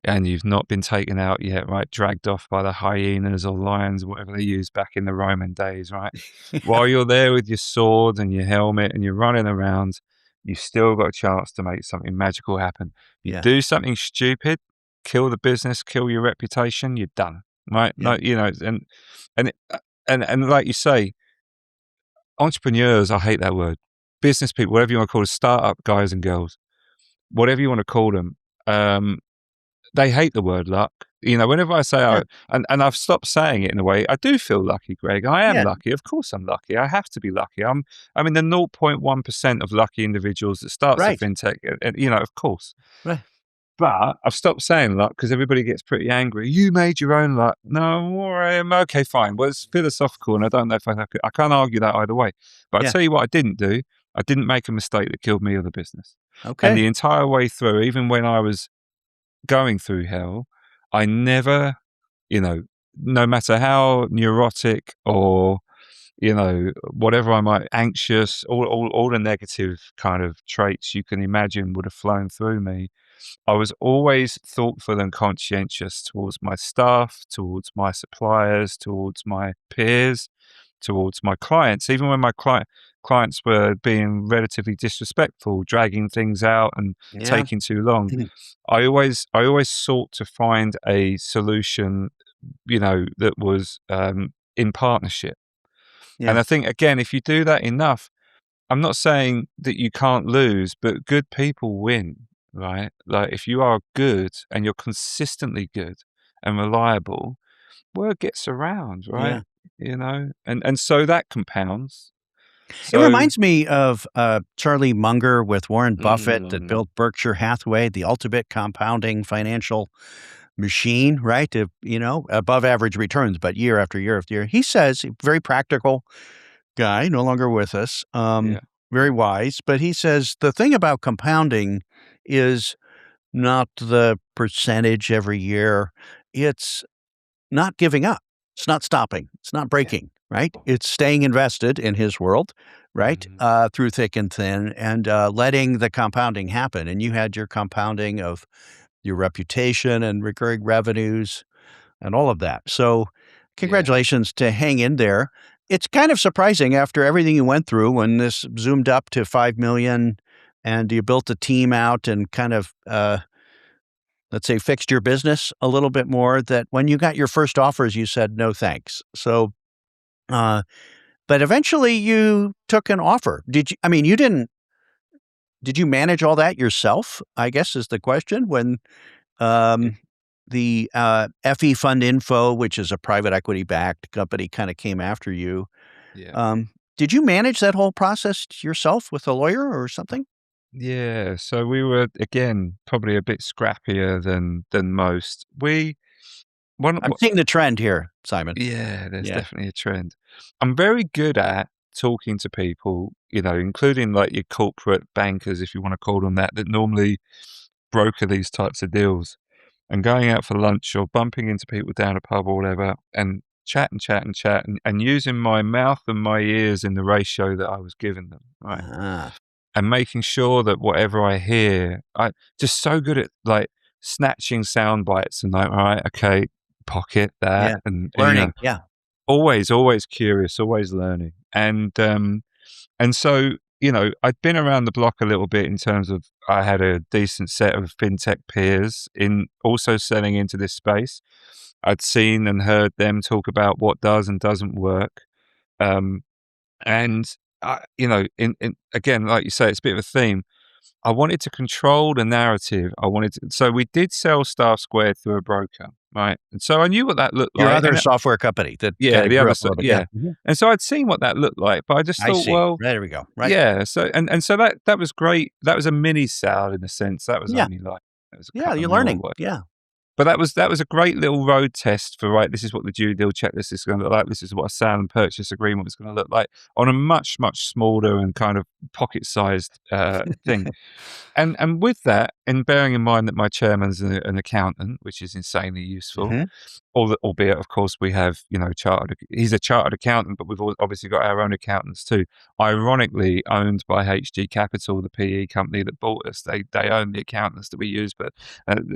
and you've not been taken out yet, right? Dragged off by the hyenas or lions, whatever they used back in the Roman days, right? While you're there with your sword and your helmet and you're running around, you've still got a chance to make something magical happen. You Yeah. do something stupid, kill the business, kill your reputation, you're done, right? Yeah. No, and and like you say, entrepreneurs, I hate that word. Business people, whatever you want to call it, startup guys and girls, whatever you want to call them, they hate the word luck. Whenever I say, Yeah. and I've stopped saying it in a way, I do feel lucky, Greg. I am Yeah. lucky. Of course I'm lucky. I have to be lucky. I'm in the 0.1% of lucky individuals that starts a Right. fintech, of course. Right. But I've stopped saying luck because everybody gets pretty angry. You made your own luck. No, all right, okay, fine. Well, it's philosophical, and I don't know if I can't argue that either way. But Yeah. I'll tell you what I didn't do. I didn't make a mistake that killed me or the business. And Okay. the entire way through, even when I was going through hell, I never, no matter how neurotic or, whatever I might, anxious, all the negative kind of traits you can imagine would have flown through me. I was always thoughtful and conscientious towards my staff, towards my suppliers, towards my peers, towards my clients. Even when my clients were being relatively disrespectful, dragging things out and Yeah. taking too long, I always sought to find a solution, that was in partnership. Yeah. And I think, again, if you do that enough, I'm not saying that you can't lose, but good people win, right? Like, if you are good and you're consistently good and reliable, word gets around, right? And so that compounds. It So, reminds me of Charlie Munger with Warren Buffett that mm, built Berkshire Hathaway, the ultimate compounding financial machine, right? To, above average returns, but year after year after year. He says, very practical, guy, no longer with us, Yeah. very wise, but he says the thing about compounding is not the percentage every year. It's not giving up. It's not stopping. It's not Yeah. breaking, right? It's staying invested in his world, right? Mhm. Through thick and thin and letting the compounding happen. And you had your compounding of your reputation and recurring revenues and all of that. So, Yeah. congratulations to hang in there. It's kind of surprising after everything you went through when this zoomed up to 5 million and you built a team out and kind of, let's say, fixed your business a little bit more, that when you got your first offers, you said, no thanks. So, uh, but eventually you took an offer. Did you, I mean, you didn't, did you manage all that yourself? I guess is the question. When Yeah. Um, the FE Fund Info, which is a private equity backed company, kind of came after you. Yeah. Did you manage that whole process yourself with a lawyer or something? Yeah. So we were again probably a bit scrappier than most. We one I'm seeing the trend here, Simon. Yeah, there's Yeah. definitely a trend. I'm very good at talking to people, including like your corporate bankers, if you want to call them that normally broker these types of deals, and going out for lunch or bumping into people down a pub or whatever and chat and chat and chat and using my mouth and my ears in the ratio that I was giving them, right? Ah, And making sure that whatever I hear, I just so good at like snatching sound bites and like, all right, okay, pocket that yeah. and Learning. Yeah. always curious, always learning. And so, I'd been around the block a little bit in terms of I had a decent set of fintech peers in also selling into this space. I'd seen and heard them talk about what does and doesn't work. Um, and in again, like you say, it's a bit of a theme. I wanted to control the narrative. So we did sell Staff Squared through a broker, right? And so I knew what that looked Your like. other software company that Yeah, kind of the grew other up a side, little bit. Yeah. yeah. Mhm. And so I'd seen what that looked like, but I just I thought, see. well, There we go. Right. yeah. So and so that was great. That was a mini sale in a sense. That was Yeah. only like it was a Yeah. couple You're of mil or learning. whatever. Yeah. But that was a great little road test for right. This is what the due deal checklist is going to look like. This is what a sale and purchase agreement is going to look like on a much smaller and kind of pocket sized thing. And with that, and bearing in mind that my chairman's an accountant, which is insanely useful, Hmm. albeit of course we have he's a chartered accountant, but we've obviously got our own accountants too. Ironically, owned by HG Capital, the PE company that bought us. They own the accountants that we use, but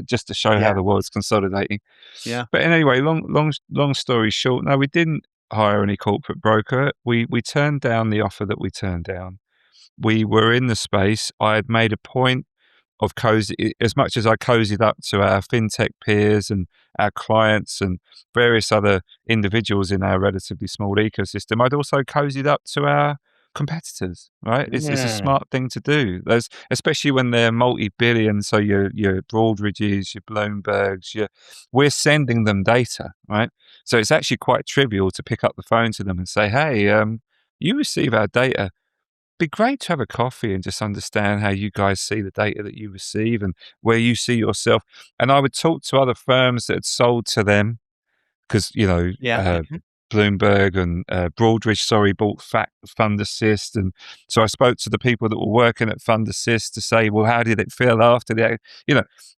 just to show how Yeah. the world's consolidating. Yeah. But anyway, long story short, no, we didn't hire any corporate broker. We turned down the offer that we turned down. We were in the space. I had made a point of as much as I cozied up to our fintech peers and our clients and various other individuals in our relatively small ecosystem, I'd also cozied up to our competitors, right? It's a Mm. smart thing to do. There's, especially when they're multi-billion, so your Broadridges, your Bloombergs, we're sending them data, right? So it's actually quite trivial to pick up the phone to them and say, hey, you receive our data, be great to have a coffee and just understand how you guys see the data that you receive and where you see yourself. And I would talk to other firms that had sold to them because, Yeah. Mhm. Bloomberg and Broadridge, sorry, bought Fund Assist. And so I spoke to the people that were working at Fund Assist to say, well, how did it feel after the,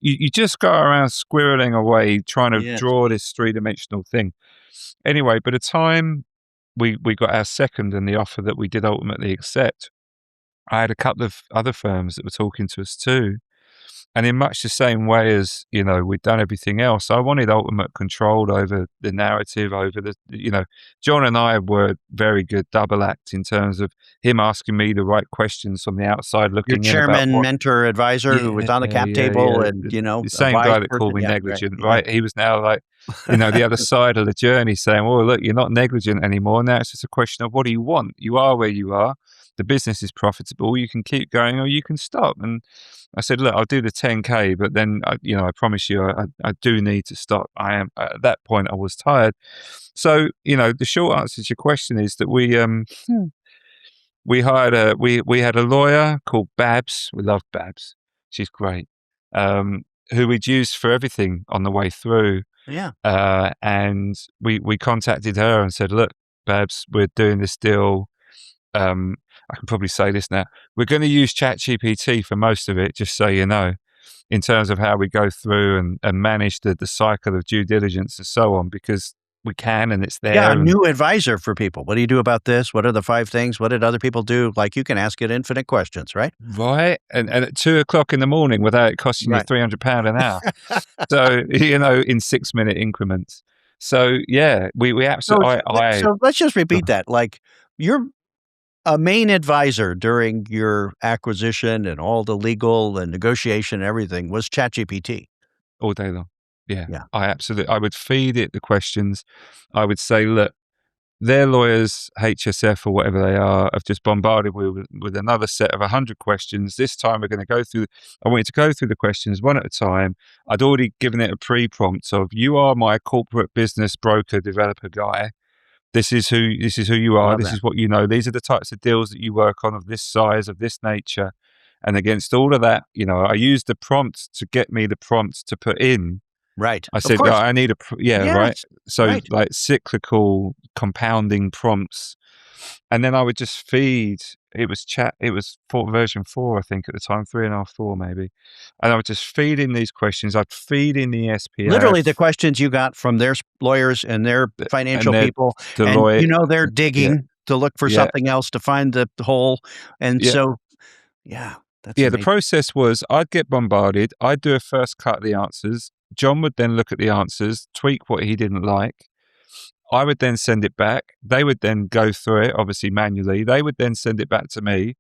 you just go around squirreling away trying to Yes. draw this three-dimensional thing. Anyway, by the time we got our second and the offer that we did ultimately accept, I had a couple of other firms that were talking to us too. And in much the same way as, we'd done everything else, I wanted ultimate control over the narrative, over John and I were very good double act in terms of him asking me the right questions from the outside Your looking in about chairman, what. mentor, advisor who was on the cap table Yeah. and, The a same wise guy that called person. me Yeah. Right. negligent, Yeah. right? He was now like, the other side of the journey saying, well, look, you're not negligent anymore. Now it's just a question of what do you want? You are where you are. The business is profitable. You can keep going or you can stop. And I said, look, I'll do the 10K, but then, I promise you, I do need to stop. I am, at that point, I was tired. So, the short answer to your question is that we hired we had a lawyer called Babs. We love Babs. She's great. Who we'd used for everything on the way through. Yeah. And we contacted her and said, look, Babs, we're doing this deal. I can probably say this now. We're going to use ChatGPT for most of it, just so you know, in terms of how we go through and manage the cycle of due diligence and so on, because we can and it's Yeah, a there. And new advisor for people. What do you do about this? What are the 5 things? What did other people do? Like, you can ask it infinite questions, right? right, and at 2 o'clock in the morning without it costing you Right. £300 an hour. So in 6-minute increments. So yeah, we So absolutely. I so let's just repeat that. Like, you're a main advisor during your acquisition and all the legal and negotiation and everything was ChatGPT. all day long. Yeah, Yeah. I would feed it the questions. I would say, look, their lawyers, HSF or whatever they are, have just bombarded with another set of 100 questions. This time we're going to go through. I want you to go through the questions one at a time. I'd already given it a pre-prompt of, you are my corporate business broker developer guy. This is who you are. Love This that. is what you know. These are the types of deals that you work on, of this size, of this nature. And against all of that, I used the prompt to get me the prompt to put in. Right. I Of said, course. I need yeah, right. Yes. So Right. like cyclical compounding prompts. And then I would just feed, it was version 4, I think at the time, 3.5, 4 maybe. And I would just feed in these questions. I'd feed in the Literally the SPF questions you got from their lawyers and their and financial their people, and, Deloitte. they're Yeah, digging to look for yeah, something else to find the hole, and yeah. so yeah, that's Yeah, the amazing. process was, I'd get bombarded. I'd do a first cut of the answers. John would then look at the answers, tweak what he didn't like. I would then send it back. They would then go through it, obviously manually. They would then send it back to me.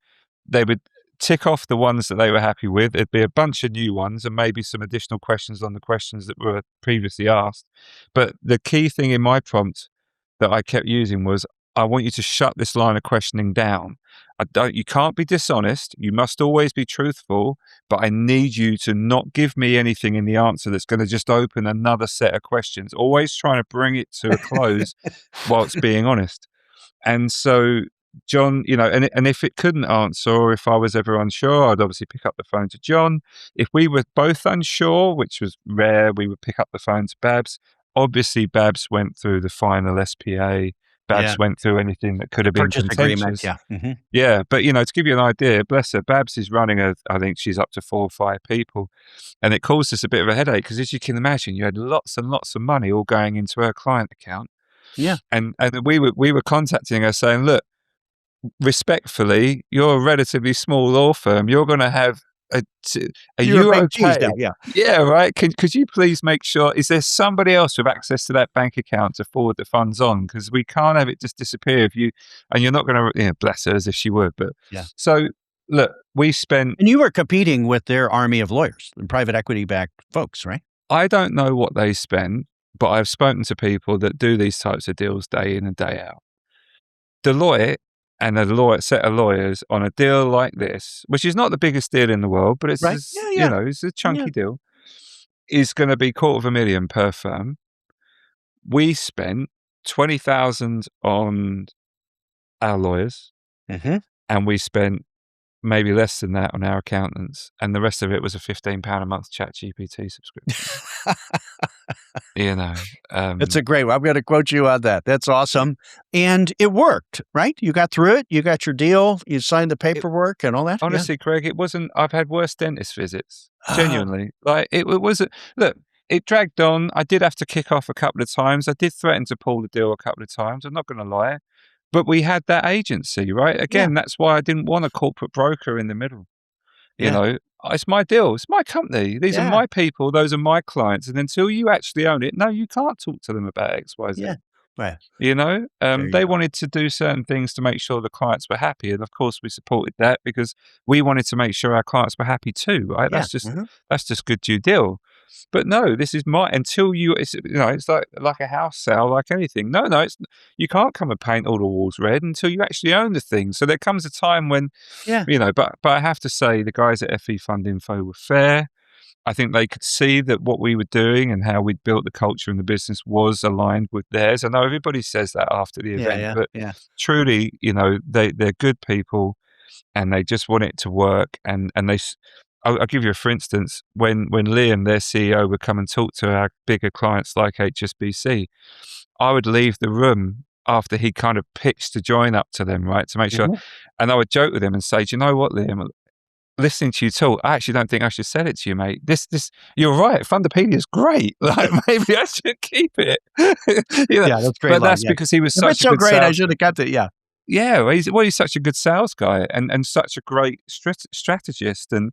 They would tick off the ones that they were happy with. There'd be a bunch of new ones and maybe some additional questions on the questions that were previously asked. But the key thing in my prompt that I kept using was, I want you to shut this line of questioning down. You can't be dishonest. You must always be truthful, but I need you to not give me anything in the answer that's going to just open another set of questions. Always trying to bring it to a close whilst being honest. And so John, and if it couldn't answer, or if I was ever unsure, I'd obviously pick up the phone to John. If we were both unsure, which was rare, we would pick up the phone to Babs. Obviously, Babs went through the final SPA. Yeah, Babs went through anything that could the have been purchase agreement, contentious. yeah, mhm. Yeah, but to give you an idea, bless her, Babs is running I think she's up to 4 or 5 people, and it caused us a bit of a headache because, as you can imagine, you had lots and lots of money all going into her client account, Yeah, and we were contacting her saying, look, respectfully, you're a relatively small law firm. You're going to have are you're a you big cheese okay? now, yeah. Yeah, right. Could you please make sure, is there somebody else with access to that bank account to forward the funds on? Because we can't have it just disappear and you're not going to, bless her as if she would. But Yeah, so look, we spent, and you were competing with their army of lawyers, the private equity-backed folks, right? I don't know what they spend, but I've spoken to people that do these types of deals day in and day out. Deloitte and set of lawyers on a deal like this, which is not the biggest deal in the world, but Right? Yeah, yeah, it's a yeah. chunky deal, is going to be $250,000 per firm. We spent 20,000 on our lawyers, Mhm. and we spent maybe less than that on our accountants, and the rest of it was a £15 a month ChatGPT subscription. You know, That's um, a great one. I'm gonna quote you on that. That's awesome, and it worked, right? You got through it, you got your deal, you signed the it, paperwork and all that? Yeah. honestly, Craig, it wasn't. I've had worse dentist visits. Oh, Genuinely, like it wasn't. Look, it dragged on. I did have to kick off a couple of times. I did threaten to pull the deal a couple of times. I'm not going to lie, but we had that agency, right? yeah, Again, that's why I didn't want a corporate broker in the middle. You yeah, know, it's my deal. It's my company. These are yeah, my people. Those are my clients. And until you actually own it, no, you can't talk to them about X, Y, Z. yeah. Right, there you They go. wanted to do certain things to make sure the clients were happy, and of course we supported that because we wanted to make sure our clients were happy too, right? Yeah, mhm, That's just good due deal. But no, this is my, until it's like a house sale, like anything. No, you can't come and paint all the walls red until you actually own the thing. So there comes a time when, yeah, but I have to say the guys at FE Fund Info were fair. I think they could see that what we were doing and how we'd built the culture in the business was aligned with theirs. I know everybody says that after the yeah, event, yeah, but yeah, truly, they're good people and they just want it to work. I'll give you a for instance, when Liam, their CEO, would come and talk to our bigger clients like HSBC, I would leave the room after he kind of pitched to join up to them, right, to make sure. And I would joke with him and say, do you know what, Liam? Listening to you talk, I actually don't think I should sell it to you, mate. This, you're right. Fundipedia is great. Like, maybe I should keep it. Yeah, that's great. But that's because he was if such it's a so good great, I sales should have kept it. Yeah. Yeah, well, he's such a good sales guy and such a great strategist. And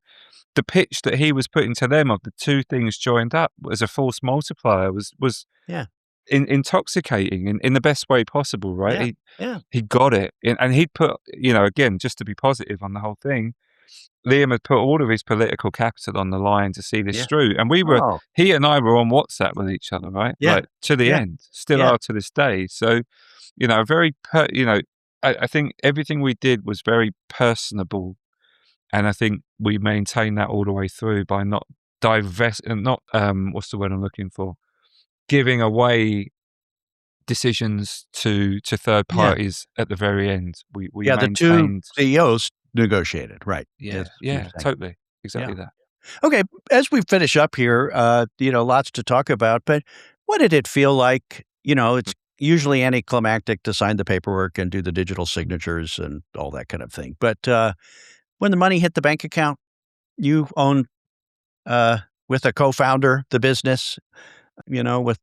the pitch that he was putting to them of the two things joined up as a force multiplier was Yeah. intoxicating in the best way possible, right? Yeah. He got it. And he'd put, again, just to be positive on the whole thing, Liam had put all of his political capital on the line to see this through. And he and I were on WhatsApp with each other, right? Yeah. Like to the end, still are to this day. So, I think everything we did was very personable. And I think we maintained that all the way through by not what's the word I'm looking for? Giving away decisions to third parties at the very end. We maintained. The two CEOs negotiated, right? Yeah, totally. Exactly that. Okay, as we finish up here, lots to talk about, but what did it feel like? It's usually anticlimactic to sign the paperwork and do the digital signatures and all that kind of thing. But when the money hit the bank account, you own, with a co-founder, the business, with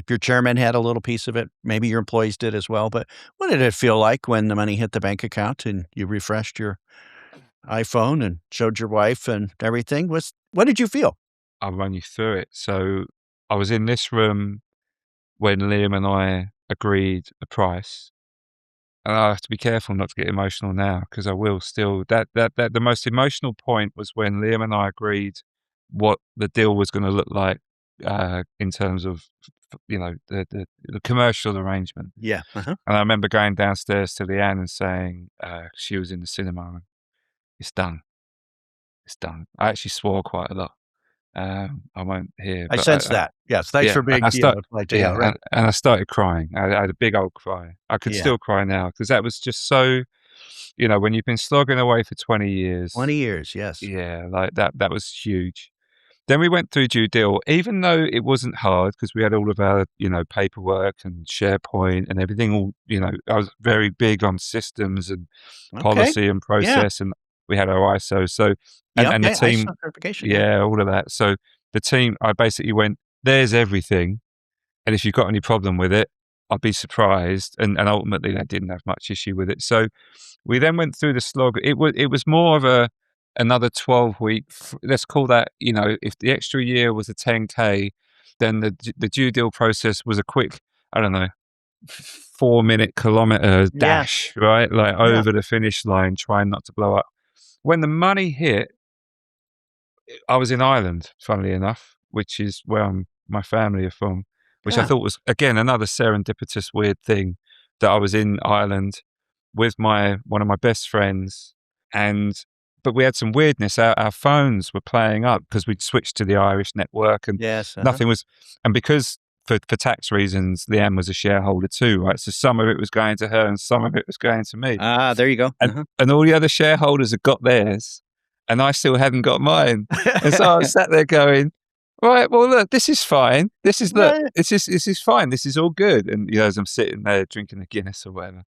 your chairman had a little piece of it. Maybe your employees did as well. But what did it feel like when the money hit the bank account and you refreshed your iPhone and showed your wife and everything? What did you feel? I'll run you through it. So I was in this room when Liam and I agreed a price. And I have to be careful not to get emotional now because I will still. That the most emotional point was when Liam and I agreed what the deal was going to look like in terms of the commercial arrangement. Yeah. And I remember going downstairs to Leanne and saying she was in the cinema and it's done. It's done. I actually swore quite a lot. I won't hear. I sense that. Yes. Thanks for being right. And I started crying. I had a big old cry. I could still cry now because that was just so, when you've been slogging away for 20 years. 20 years, yes. Yeah, like that was huge. Then we went through due deal, even though it wasn't hard because we had all of our, paperwork and SharePoint and everything. I was very big on systems and policy and process, and we had our ISO. So, and the team, ISO certification, all of that. So the team, I basically went, there's everything. And if you've got any problem with it, I'd be surprised. And ultimately they didn't have much issue with it. So we then went through the slog. It was more of another 12-week, let's call that, if the extra year was a 10K, then the due deal process was a quick, 4-minute kilometer dash, right? Like over the finish line, trying not to blow up. When the money hit, I was in Ireland, funnily enough, which is where my family are from, which I thought was, again, another serendipitous weird thing that I was in Ireland with one of my best friends. But we had some weirdness. Our phones were playing up because we'd switched to the Irish network and nothing was, and because for tax reasons, Leanne was a shareholder too, right? So some of it was going to her and some of it was going to me. There you go. And all the other shareholders had got theirs and I still hadn't got mine. And so I was sat there going, right, well, look, this is fine. This is fine. This is all good. And, as I'm sitting there drinking a Guinness or whatever.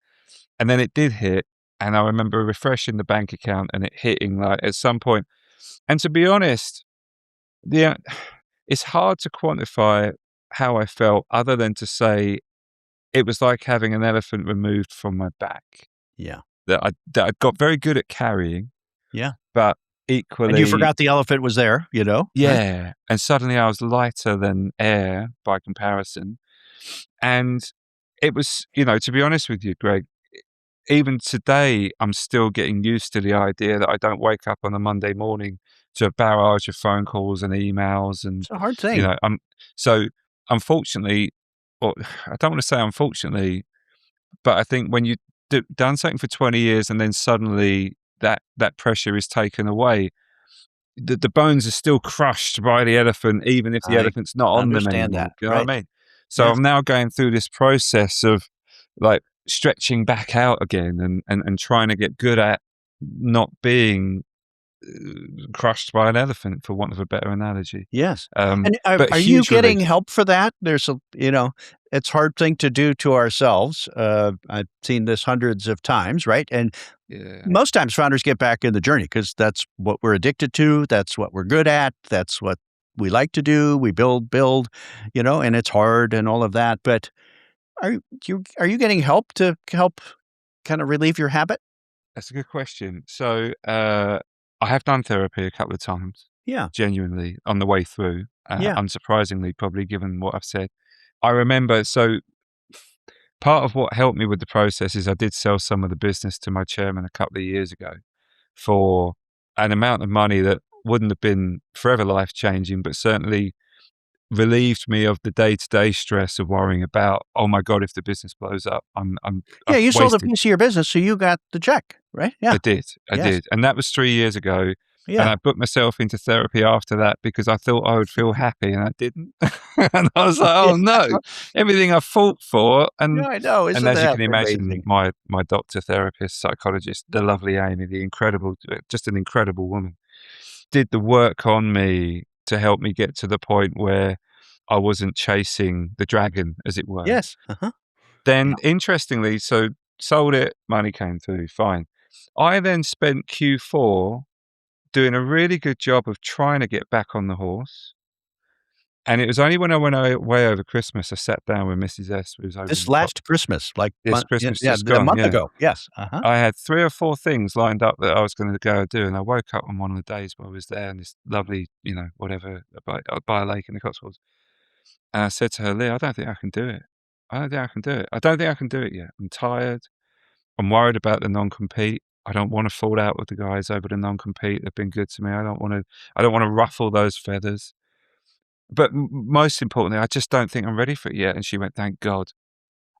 And then it did hit. And I remember refreshing the bank account and it hitting like at some point. And to be honest, it's hard to quantify how I felt other than to say it was like having an elephant removed from my back. Yeah. That I got very good at carrying. Yeah. But equally. And you forgot the elephant was there, Yeah. Right? And suddenly I was lighter than air by comparison. And it was, to be honest with you, Greg, even today, I'm still getting used to the idea that I don't wake up on a Monday morning to a barrage of phone calls and emails. And it's a hard thing. So unfortunately, or I don't want to say unfortunately, but I think when you've done something for 20 years and then suddenly that pressure is taken away, the bones are still crushed by the elephant, even if the elephant's not on them anymore. That, you know what I mean? So I'm now going through this process of like stretching back out again and trying to get good at not being crushed by an elephant, for want of a better analogy. Yes. Um, And but are you huge getting relief. help for that? There's a, it's a hard thing to do to ourselves. I've seen this hundreds of times, right? And Yeah. most times founders get back in the journey because that's what we're addicted to. That's what we're good at. That's what we like to do. We build, and it's hard and all of that. But are you getting help to help kind of relieve your habit? That's a good question. So, I have done therapy a couple of times, Yeah. genuinely, on the way through, Yeah. unsurprisingly, probably given what I've said. I remember, so part of what helped me with the process is I did sell some of the business to my chairman a couple of years ago for an amount of money that wouldn't have been forever life changing, but certainly relieved me of the day-to-day stress of worrying about, oh my God, if the business blows up, Yeah. I've You sold a wasted. piece of your business, so you got the check, right? Yeah. I Yes. did, and that was 3 years ago, and Yeah. I booked myself into therapy after that because I thought I would feel happy, and I didn't. And I was like, Yeah. "Oh, no, everything I fought for," Yeah, I know. and Isn't as you that can imagine, amazing? my doctor, therapist, psychologist, the lovely Amy, the incredible, just an incredible woman, did the work on me to help me get to the point where I wasn't chasing the dragon, as it were. Yes. Uh-huh. Yeah. Then interestingly, so sold it, money came through, fine. I then spent Q4 doing a really good job of trying to get back on the horse. And it was only when I went away over Christmas, I sat down with Mrs. S, who was over in This the top. last Christmas, like, This yeah, Christmas yeah, just a gone, month yeah. ago. Yes. Uh-huh. I had 3 or 4 things lined up that I was gonna go do, and I woke up on one of the days where I was there in this lovely, whatever, by a lake in the Cotswolds. And I said to her, "Leah, I don't think I can do it. I don't think I can do it. I don't think I can do it yet. I'm tired. I'm worried about the non-compete. I don't wanna fall out with the guys over the non-compete. They've been good to me. I don't wanna ruffle those feathers. But most importantly, I just don't think I'm ready for it yet." And she went, "Thank God.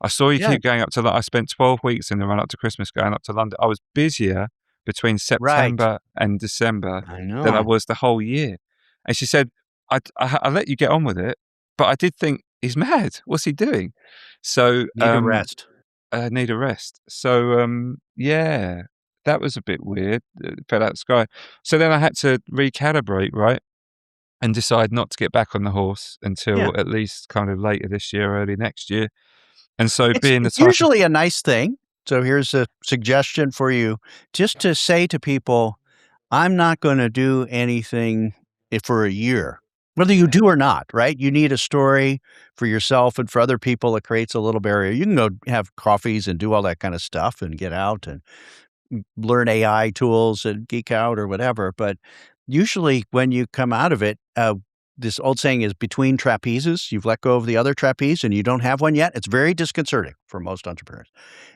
I saw you Yeah. keep going up to I spent 12 weeks in the run up to Christmas going up to London. I was busier between Right. September and December I than I know. was the whole year." And she said, I let you get on with it, but I did think, he's mad. What's he doing?" So, Need a rest. I need a rest. So, yeah, that was a bit weird. It fell out the sky. So then I had to recalibrate, right? And decide not to get back on the horse Yeah. until at least kind of later this year, early next year. And so It's being the it's type of, usually a nice thing. So here's a suggestion for you, just to say to people, "I'm not gonna do anything for a year," whether you yeah. do or not, right? You need a story for yourself and for other people. It creates a little barrier. You can go have coffees and do all that kind of stuff and get out and learn AI tools and geek out or whatever. But usually, when you come out of it, this old saying is between trapezes. You've let go of the other trapeze and you don't have one yet. It's very disconcerting for most entrepreneurs.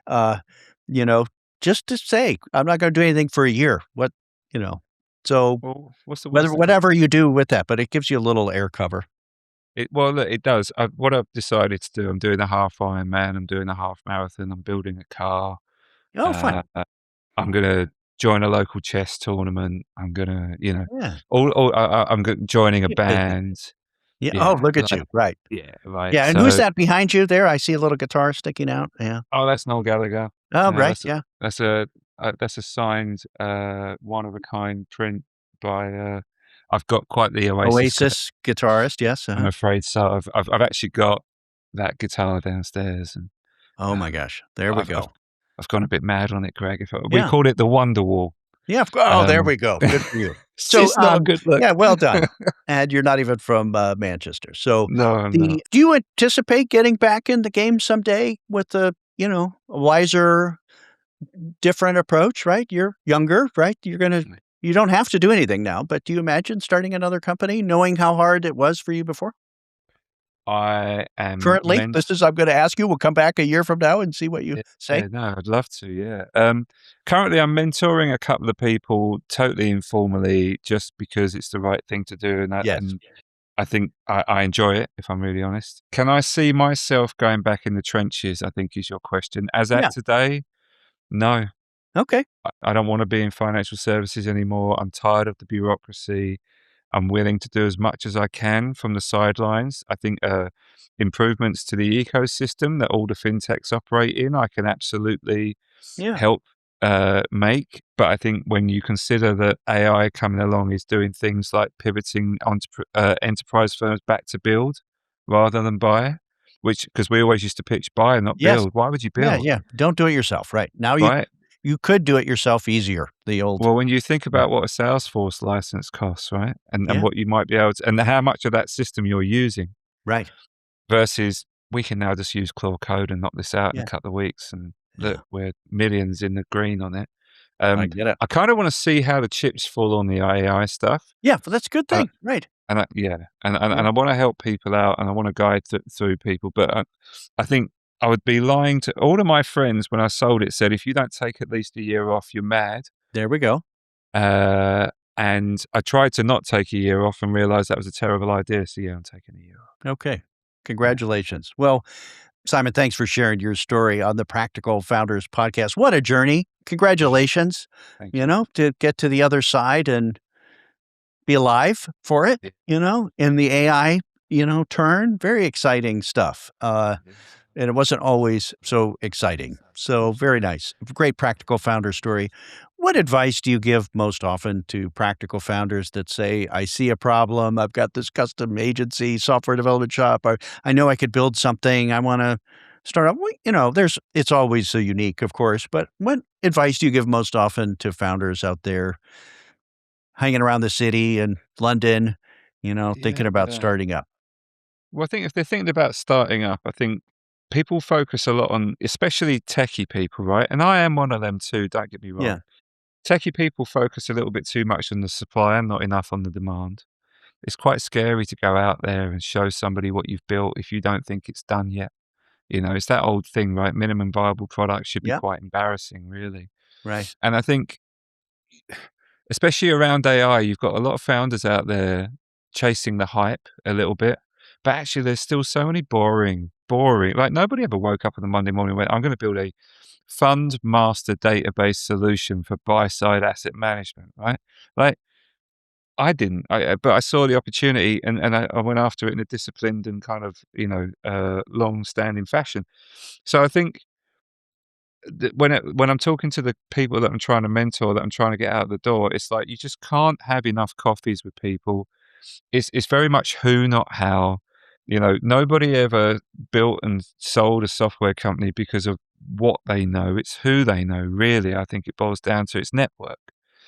Uh, you know, just to say, I'm not going to do anything for a year. What, you know, so Well, what's whether the whatever you do with that, but it gives you a little air cover. well, look, it does. What I've decided to do, I'm doing a half Ironman, I'm doing a half marathon, I'm building a car. Oh, fun. Uh, I'm gonna join a local chess tournament. I'm gonna, Yeah. joining a Keep busy. band. Yeah. Oh, Yeah, look at like, you. Right. yeah, right. Yeah. And who's So, that behind you there? I see a little guitar sticking out. Yeah. oh, that's Noel Gallagher. Oh, Yeah, right. Yeah. that's a signed, one of a kind print by. I've got quite the Oasis. Oasis guitarist. Yes. I'm Uh-huh. afraid so. I've actually got that guitar downstairs, and Oh my um, gosh. There we I've I've go. I've gone a bit mad on it, Greg. We Yeah. called it the Wonder Wall. Yeah. Oh, there Um, we go. Good for you. it's So, just not a good look. yeah, well done. And you're not even from Manchester. So, No, I'm not. do you anticipate getting back in the game someday with a wiser, different approach, right? You're younger, right? You don't have to do anything now, but do you imagine starting another company knowing how hard it was for you before? I am Currently, I'm going to ask you. We'll come back a year from now and see what you say. yeah, no, I'd love to, yeah. Currently, I'm mentoring a couple of people totally informally, just because it's the right thing to do, Yes. and I think I enjoy it, if I'm really honest. Can I see myself going back in the trenches, I think is your question. As Yeah. at today, no. Okay. I don't want to be in financial services anymore. I'm tired of the bureaucracy. I'm willing to do as much as I can from the sidelines. I think improvements to the ecosystem that all the fintechs operate in, I can absolutely Yeah. help make. But I think when you consider that AI coming along is doing things like pivoting enterprise firms back to build rather than buy, which because we always used to pitch buy and not Yes. build. Why would you Yeah, build, yeah. Don't do it yourself, right? Now right? you could do it yourself easier. The old Well, when you think about what a Salesforce license costs, right, and Yeah, what you might be able to, and how much of that system you're using right. versus we can now just use Claude Code and knock this out in a Yeah, couple of weeks, and yeah. look, we're millions in the green on it. I Um, get it. I kind of want to see how the chips fall on the AI stuff, Yeah, but that's a good and thing. Right. yeah, and Yeah. I want to help people out, and I want to guide through people, but I think I would be lying to all of my friends when I sold it. Said if you don't take at least a year off, you're mad. There we go. Uh, and I tried to not take a year off and realized that was a terrible idea. So yeah, I'm taking a year off. Okay. Yeah, Congratulations. Well, Simon, thanks for sharing your story on the Practical Founders podcast. What a journey. Congratulations, thank you. to get to the other side and be alive for it, Yeah, in the AI, turn. Very exciting stuff. it is. And it wasn't always so exciting. So very nice. Great practical founder story. What advice do you give most often to practical founders that say, I see a problem, I've got this custom agency, software development shop, I know I could build something, I want to start up. It's always so unique, of course, but what advice do you give most often to founders out there hanging around the city and London, thinking about Yeah. starting up? Well, I think if they're thinking about starting up, I think people focus a lot on, especially techie people, right? And I am one of them too. Don't get me Yeah. wrong. Techie people focus a little bit too much on the supply and not enough on the demand. It's quite scary to go out there and show somebody what you've built if you don't think it's done yet. It's that old thing, right? Minimum viable product should be Yeah. quite embarrassing, really. Right. And I think, especially around AI, you've got a lot of founders out there chasing the hype a little bit, but actually, there's still so many boring. Like nobody ever woke up on the Monday morning and went, "I'm going to build a fund master database solution for buy side asset management." Right? Like I didn't, but I saw the opportunity and I went after it in a disciplined and kind of long standing fashion. So I think when I'm talking to the people that I'm trying to mentor, that I'm trying to get out the door, it's like you just can't have enough coffees with people. It's very much who, not how. Nobody ever built and sold a software company because of what they know. It's who they know, really. I think it boils down to its network.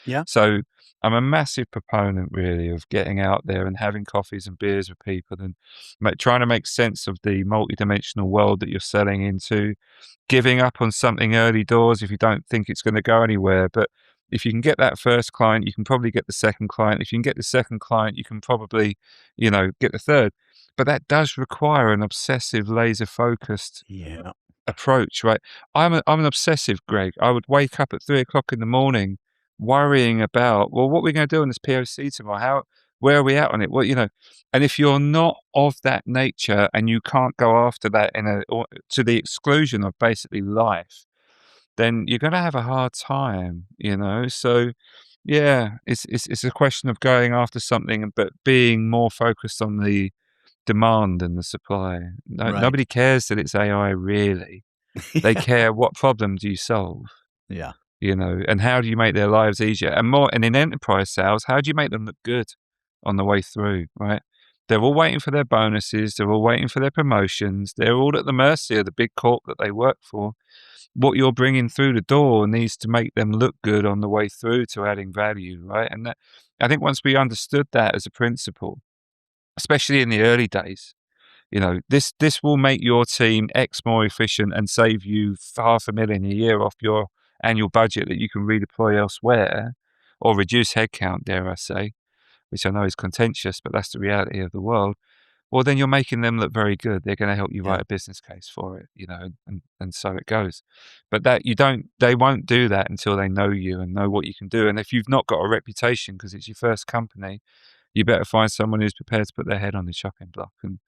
Yeah. So I'm a massive proponent, really, of getting out there and having coffees and beers with people and trying to make sense of the multidimensional world that you're selling into, giving up on something early doors if you don't think it's going to go anywhere. But if you can get that first client, you can probably get the second client. If you can get the second client, you can probably, get the third. But that does require an obsessive, laser focused Yeah. approach, right? I'm an obsessive, Greg. I would wake up at 3 o'clock in the morning worrying about, well, what are we going to do on this POC tomorrow? Where are we at on it? And if you're not of that nature and you can't go after that to the exclusion of basically life, then you're going to have a hard time. So yeah, it's a question of going after something, but being more focused on the demand and the supply. Right. Nobody cares that it's AI, really. They Yeah. care, what problem do you solve, Yeah. and how do you make their lives easier? And in enterprise sales, how do you make them look good on the way through, right? They're all waiting for their bonuses. They're all waiting for their promotions. They're all at the mercy of the big corp that they work for. What you're bringing through the door needs to make them look good on the way through to adding value, right? And I think once we understood that as a principle, especially in the early days, this will make your team X more efficient and save you $500,000 a year off your annual budget that you can redeploy elsewhere or reduce headcount, dare I say, which I know is contentious, but that's the reality of the world. Well, then you're making them look very good. They're going to help you Yeah. write a business case for it, and so it goes. But they won't do that until they know you and know what you can do. And if you've not got a reputation because it's your first company, you better find someone who's prepared to put their head on the chopping block. And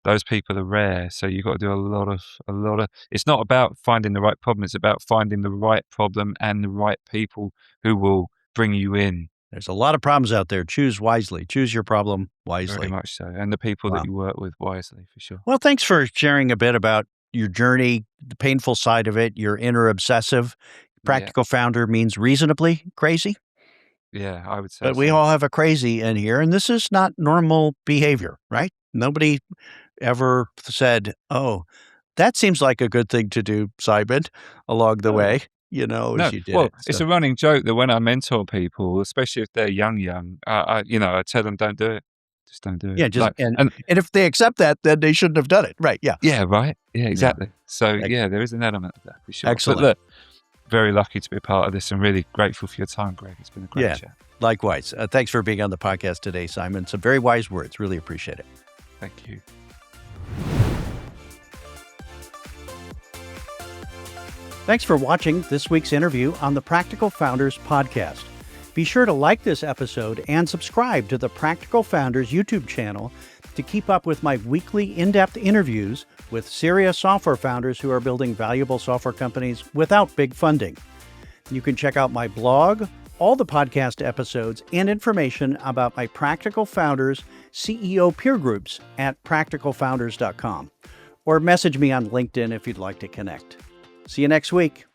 those people are rare. So you've got to do a lot of, it's not about finding the right problem. It's about finding the right problem and the right people who will bring you in. There's a lot of problems out there. Choose wisely. Choose your problem Very wisely. much so. And the people that Wow. you work with wisely, for sure. Well, thanks for sharing a bit about your journey, the painful side of it, your inner obsessive, Practical founder means reasonably crazy, Yeah, I would say but we so. all have a crazy in here, and this is not normal behavior, right? Nobody ever said, "Oh, that seems like a good thing to do, Simon," along the No. way, as No, you did well, it. it's So, a running joke that when I mentor people, especially if they're young, I tell them, "Don't do it. Just don't do it." yeah, just Like, and and and if they accept that, then they shouldn't have done it. Right, yeah. yeah, right. Yeah, Yeah. exactly. So, Ex yeah, there is an element of that for sure. But Excellent. look, very lucky to be a part of this and really grateful for your time, Greg. It's been a great Yeah, chat. likewise. Thanks for being on the podcast today, Simon. Some very wise words. Really appreciate it. Thank you. Thanks for watching this week's interview on the Practical Founders podcast. Be sure to like this episode and subscribe to the Practical Founders YouTube channel to keep up with my weekly in-depth interviews with serious software founders who are building valuable software companies without big funding. You can check out my blog, all the podcast episodes, and information about my Practical Founders CEO peer groups at practicalfounders.com, or message me on LinkedIn if you'd like to connect. See you next week.